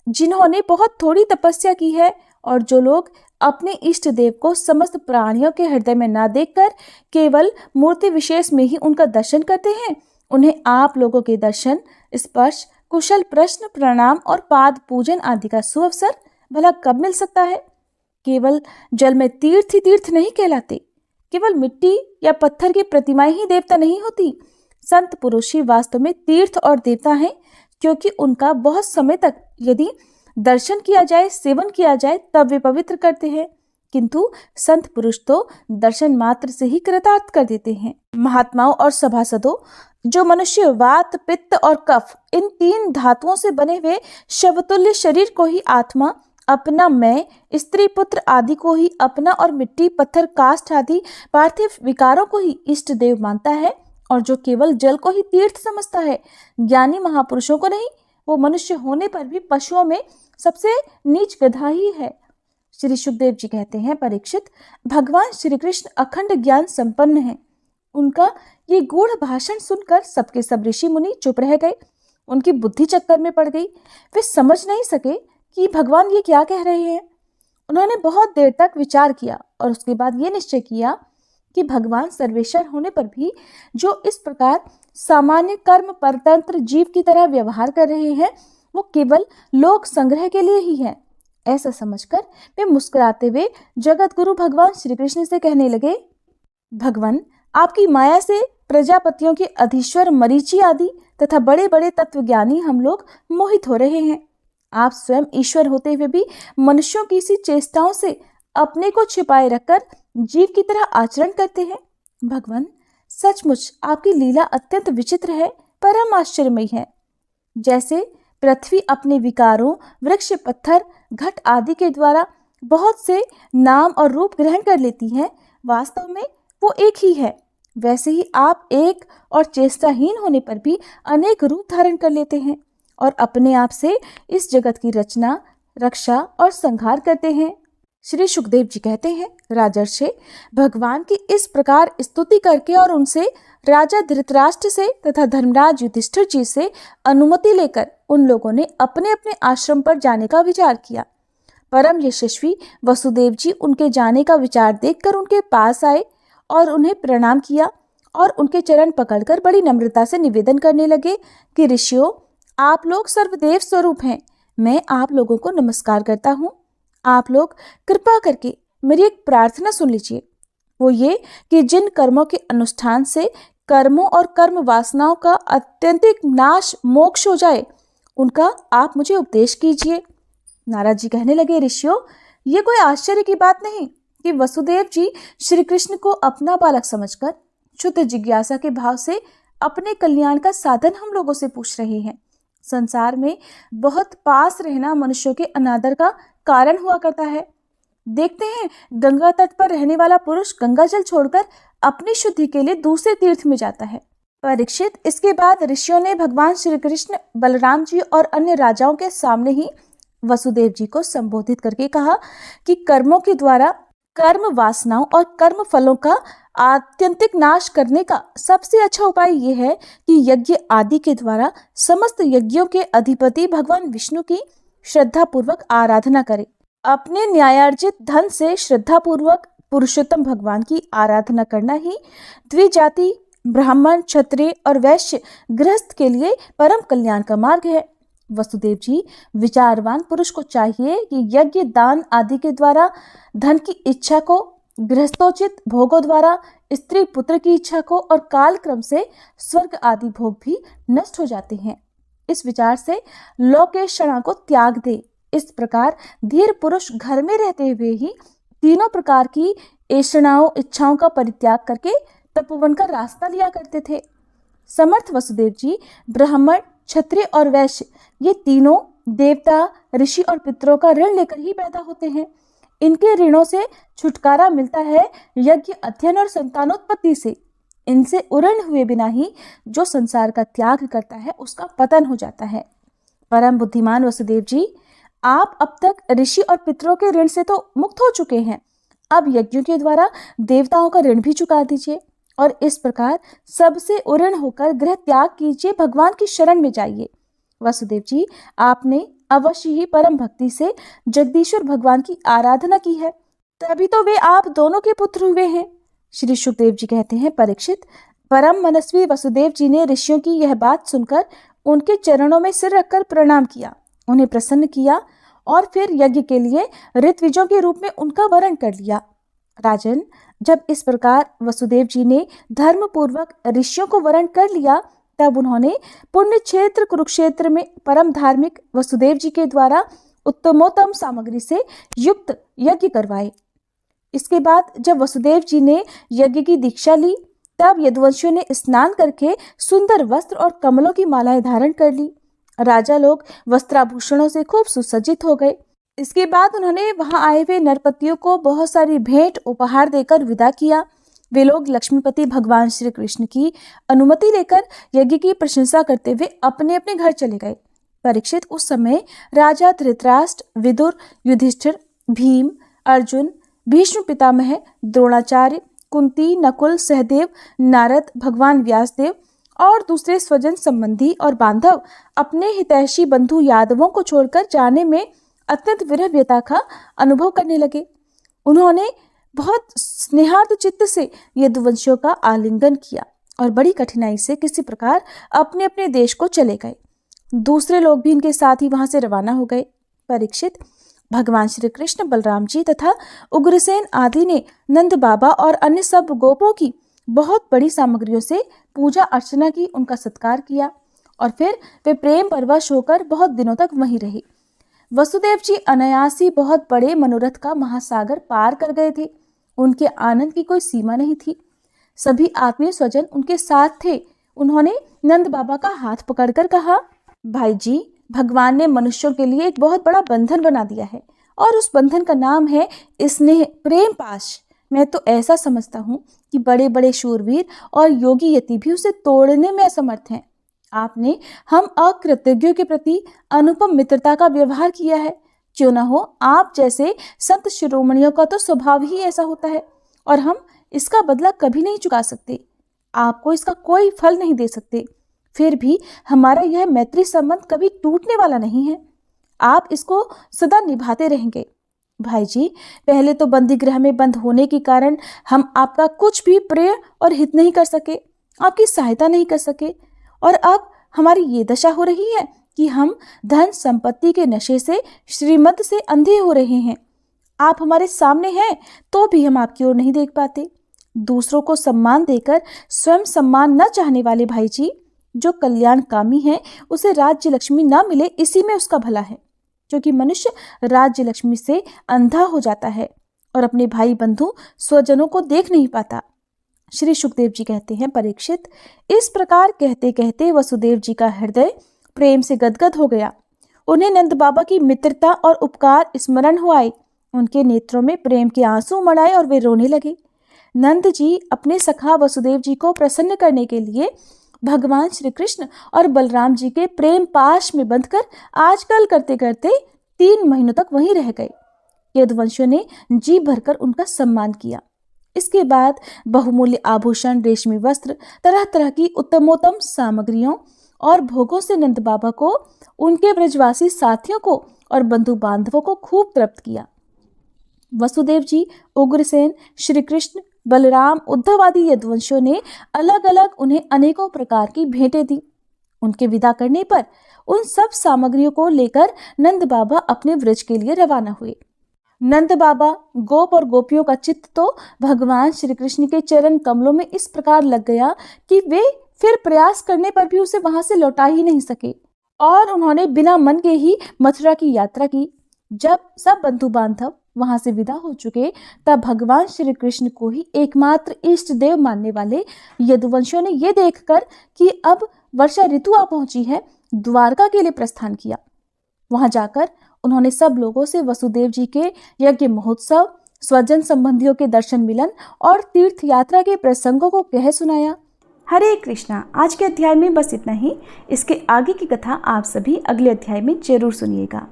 जिन्होंने बहुत थोड़ी तपस्या की है और जो लोग अपने इष्ट देव को समस्त प्राणियों के हृदय में ना देखकर केवल मूर्ति विशेष में ही उनका दर्शन करते हैं, उन्हें आप लोगों के दर्शन, स्पर्श, कुशल प्रश्न, प्रणाम और पाद पूजन आदि का सुअवसर भला कब मिल सकता है। केवल जल में तीर्थ ही तीर्थ नहीं कहलाते, केवल मिट्टी या पत्थर की प्रतिमाएं ही देवता नहीं होती। संत पुरुष ही वास्तव में तीर्थ और देवता हैं, क्योंकि उनका बहुत समय तक यदि दर्शन किया जाए, सेवन किया जाए, तब वे पवित्र करते हैं, किंतु संत पुरुष तो दर्शन मात्र से ही कृतार्थ कर देते हैं। महात्माओं और सभासदों, जो मनुष्य वात, पित्त और कफ इन 3 धातुओं से बने हुए शवतुल्य शरीर को ही आत्मा, अपना मैं, स्त्री पुत्र आदि को ही अपना और मिट्टी, पत्थर, काष्ठ आदि पार्थिव विकारों को ही इष्ट देव मानता है, और जो केवल जल को ही तीर्थ समझता है, ज्ञानी महापुरुषों को नहीं, वो मनुष्य होने पर भी पशुओं में सबसे नीच गधा ही है। श्री सुखदेव जी कहते हैं, परीक्षित, भगवान श्री कृष्ण अखंड ज्ञान संपन्न है। उनका ये गूढ़ भाषण सुनकर सबके सब ऋषि मुनि चुप रह गए। उनकी बुद्धि चक्कर में पड़ गई। वे समझ नहीं सके कि भगवान ये क्या कह रहे हैं। उन्होंने बहुत देर तक विचार किया और उसके बाद ये निश्चय किया कि भगवान सर्वेश्वर होने पर भी जो इस प्रकार सामान्य कर्म परतंत्र जीव की तरह व्यवहार कर रहे हैं, वो केवल लोक संग्रह के लिए ही है। ऐसा समझकर वे मुस्कुराते हुए जगत गुरु भगवान श्री कृष्ण से कहने लगे, भगवान, आपकी माया से प्रजापतियों के अधीश्वर मरीचि आदि तथा बड़े बड़े तत्वज्ञानी हम लोग मोहित हो रहे हैं। आप स्वयं ईश्वर होते हुए भी मनुष्यों की सी चेष्टाओं से अपने को छिपाए रखकर जीव की तरह आचरण करते हैं। भगवान, सचमुच आपकी लीला अत्यंत विचित्र है, परम आश्चर्यमयी है। जैसे पृथ्वी अपने विकारों, वृक्ष, पत्थर, घट आदि के द्वारा बहुत से नाम और रूप ग्रहण कर लेती है, वास्तव में वो एक ही है, वैसे ही आप एक और चेष्टाहीन होने पर भी अनेक रूप धारण कर लेते हैं और अपने आप से इस जगत की रचना, रक्षा और संहार करते हैं। श्री सुखदेव जी कहते हैं, राजर्षि, भगवान की इस प्रकार स्तुति करके और उनसे राजा धृतराष्ट्र से तथा धर्मराज युधिष्ठिर जी से अनुमति लेकर उन लोगों ने अपने अपने आश्रम पर जाने का विचार किया। परम यशस्वी वसुदेव जी उनके जाने का विचार देखकर उनके पास आए और उन्हें प्रणाम किया और उनके चरण पकड़कर बड़ी नम्रता से निवेदन करने लगे कि ऋषियों, आप लोग सर्वदेव स्वरूप हैं। मैं आप लोगों को नमस्कार करता हूँ। आप लोग कृपा करके मेरी एक प्रार्थना सुन लीजिए। वो ये कि जिन कर्मों के अनुष्ठान से कर्मों और कर्म वासनाओं का अत्यंतिक नाश, मोक्ष हो जाए, उनका आप मुझे उपदेश कीजिए। नारद जी कहने लगे, ऋषियों, ये कोई आश्चर्य की बात नहीं कि वसुदेव जी श्री कृष्ण को अपना बालक समझकर शुद्ध जिज्ञासा के भाव से अपने कल्याण का साधन हम लोगों से पूछ रहे हैं। संसार में बहुत पास रहना मनुष्यों के अनादर का कारण हुआ करता है। देखते हैं, गंगा तट पर रहने वाला पुरुष गंगा जल छोड़कर अपनी शुद्धि के लिए दूसरे तीर्थ में जाता है। परीक्षित, इसके बाद ऋषियों ने भगवान श्री कृष्ण, बलराम जी और अन्य राजाओं के सामने ही वसुदेव जी को संबोधित करके कहा कि कर्मों के द्वारा कर्म वासनाओं और कर्म फलों का आत्यंतिक नाश करने का सबसे अच्छा उपाय यह है कि यज्ञ आदि के द्वारा समस्त यज्ञों के अधिपति भगवान विष्णु की श्रद्धा पूर्वक आराधना करें। अपने न्यायार्जित धन से श्रद्धा पूर्वक पुरुषोत्तम भगवान की आराधना करना ही द्विजाति ब्राह्मण, क्षत्रिय और वैश्य गृहस्थ के लिए परम कल्याण का मार्ग है। वसुदेव जी, विचारवान पुरुष को चाहिए कि यज्ञ, दान आदि के द्वारा धन की इच्छा को, गृहस्थोचित भोगों द्वारा स्त्री पुत्र की इच्छा को और काल क्रम से स्वर्ग आदि भोग भी नष्ट हो जाते हैं। इस विचार से लोकेशणा को त्याग दे। इस प्रकार धीर पुरुष घर में रहते हुए ही तीनों प्रकार की ऐषणाओं, इच्छाओं का परित्याग करके तपोवन का रास्ता लिया करते थे। समर्थ वसुदेव जी, ब्राह्मण, क्षत्रिय और वैश्य ये तीनों देवता, ऋषि और पितरों का ऋण लेकर ही पैदा होते हैं। इनके ऋणों से छुटकारा मिलता है यज्ञ, अध्ययन और संतानोत्पत्ति से। इनसे उऋण हुए बिना ही जो संसार का त्याग करता है उसका पतन हो जाता है। परम बुद्धिमान वसुदेव जी, आप अब तक ऋषि और पितरों के ऋण से तो मुक्त हो चुके हैं। अब यज्ञों के द्वारा देवताओं का ऋण भी चुका दीजिए और इस प्रकार सबसे उऋण होकर गृह त्याग कीजिए, भगवान की शरण में जाइए। वसुदेव जी, आपने अवश्य ही परम भक्ति से जगदीश्वर भगवान की आराधना की है, तभी तो वे आप दोनों के पुत्र हुए हैं। श्री सुखदेव जी कहते हैं, परीक्षित, परम मनस्वी वसुदेव जी ने ऋषियों की यह बात सुनकर उनके चरणों में सिर रखकर प्रणाम किया, उन्हें प्रसन्न किया और फिर यज्ञ के लिए ऋत्विजों के रूप में उनका वरण कर लिया। राजन, जब इस प्रकार वसुदेव जी ने धर्म पूर्वक ऋषियों को वरण कर लिया, तब उन्होंने पुण्य क्षेत्र कुरुक्षेत्र में परम धार्मिक वसुदेव जी के द्वारा उत्तमोत्तम सामग्री से युक्त यज्ञ करवाए। इसके बाद जब वसुदेव जी ने यज्ञ की दीक्षा ली, तब यदुवंशियों ने स्नान करके सुंदर वस्त्र और कमलों की मालाएं धारण कर ली। राजा लोग वस्त्राभूषणों से खूब सुसज्जित हो गए। इसके बाद उन्होंने वहां आए हुए नरपतियों को बहुत सारी भेंट उपहार देकर विदा किया। वे लोग लक्ष्मीपति भगवान श्री कृष्ण की अनुमति लेकर यज्ञ की प्रशंसा करते हुए अपने अपने घर चले गए। परीक्षित, उस समय राजा धृतराष्ट्र, विदुर, युधिष्ठिर, भीम, अर्जुन, भीष्म पितामह, द्रोणाचार्य, कुंती, नकुल, सहदेव, नारद, भगवान व्यासदेव और दूसरे स्वजन संबंधी और बांधव अपने हितैषी बंधु यादवों को छोड़कर जाने में अत्यंत विरह व्यथा का अनुभव करने लगे। उन्होंने बहुत स्नेहार्थ चित्त से यदुवंशियों का आलिंगन किया और बड़ी कठिनाई से किसी प्रकार अपने अपने देश को चले गए। दूसरे लोग भी इनके साथ ही वहां से रवाना हो गए। परीक्षित, भगवान श्री कृष्ण, बलराम जी तथा उग्रसेन आदि ने नंद बाबा और अन्य सब गोपों की बहुत बड़ी सामग्रियों से पूजा अर्चना की, उनका सत्कार किया और फिर वे प्रेम परवश होकर बहुत दिनों तक वहीं रहे। वसुदेव जी अनायासी बहुत बड़े मनोरथ का महासागर पार कर गए थे। उनके आनंद की कोई सीमा नहीं थी। सभी आत्मीय स्वजन उनके साथ थे। उन्होंने नंद बाबा का हाथ पकड़कर कहा, भाई जी, भगवान ने मनुष्यों के लिए एक बहुत बड़ा बंधन बना दिया है और उस बंधन का नाम है स्नेह, प्रेम पाश। मैं तो ऐसा समझता हूँ कि बड़े बड़े शूरवीर और योगी यति भी उसे तोड़ने में असमर्थ हैं। आपने हम अकृतज्ञों के प्रति अनुपम मित्रता का व्यवहार किया है। क्यों न हो, आप जैसे संत शिरोमणियों का तो स्वभाव ही ऐसा होता है और हम इसका बदला कभी नहीं चुका सकते। आपको इसका कोई फल नहीं दे सकते। फिर भी हमारा यह मैत्री संबंध कभी टूटने वाला नहीं है। आप इसको सदा निभाते रहेंगे। भाई जी, पहले तो बंदी गृह में बंद होने के कारण हम आपका कुछ भी प्रिय और हित नहीं कर सके, आपकी सहायता नहीं कर सके, और अब हमारी ये दशा हो रही है कि हम धन संपत्ति के नशे से, श्रीमत से अंधे हो रहे हैं। आप हमारे सामने हैं तो भी हम आपकी ओर नहीं देख पाते। दूसरों को सम्मान देकर स्वयं सम्मान न चाहने वाले भाई जी, जो कल्याणकामी है, उसे राज्य लक्ष्मी न मिले इसी में उसका भला है, क्योंकि मनुष्य राज्य लक्ष्मी से अंधा हो जाता है और अपने भाई बंधु स्वजनों को देख नहीं पाता। श्री सुखदेव जी कहते हैं, परीक्षित, इस प्रकार कहते कहते वसुदेव जी का हृदय प्रेम से गदगद हो गया। उन्हें नंद बाबा की मित्रता और उपकार स्मरण हो आए। उनके नेत्रों में प्रेम के आंसू उमड़ आए और वे रोने लगे। नंद जी अपने सखा वसुदेव जी को प्रसन्न करने के लिए भगवान श्री कृष्ण और बलराम जी के प्रेम पाश में बंधकर आजकल करते करते 3 महीनों तक वहीं रह गए। यदुवंशियों ने जी भरकर उनका सम्मान किया। इसके बाद बहुमूल्य आभूषण, रेशमी वस्त्र, तरह तरह की उत्तमोत्तम सामग्रियों और भोगों से नंद बाबा को, उनके ब्रजवासी साथियों को और बंधु बांधवों को खूब तृप्त किया। वसुदेव जी, उग्रसेन, श्री कृष्ण, बलराम, उद्धव आदि यदुवंशियों ने अलग अलग उन्हें अनेकों प्रकार की भेंटें दी। उनके विदा करने पर उन सब सामग्रियों को लेकर नंद बाबा अपने व्रज के लिए रवाना हुए। नंद बाबा, गोप और गोपियों का चित्त तो भगवान श्री कृष्ण के चरण कमलों में इस प्रकार लग गया कि वे फिर प्रयास करने पर भी उसे वहां से लौटा ही नहीं सके और उन्होंने बिना मन के ही मथुरा की यात्रा की। जब सब बंधु बांधव वहां से विदा हो चुके, तब भगवान श्री कृष्ण को ही एकमात्र इष्ट देव मानने वाले यदुवंशियों ने यह देखकर कि अब वर्षा ऋतु आ पहुंची है, द्वारका के लिए प्रस्थान किया। वहां जाकर उन्होंने सब लोगों से वसुदेव जी के यज्ञ महोत्सव, स्वजन संबंधियों के दर्शन मिलन और तीर्थ यात्रा के प्रसंगों को कह सुनाया। हरे कृष्णा। आज के अध्याय में बस इतना ही। इसके आगे की कथा आप सभी अगले अध्याय में जरूर सुनिएगा।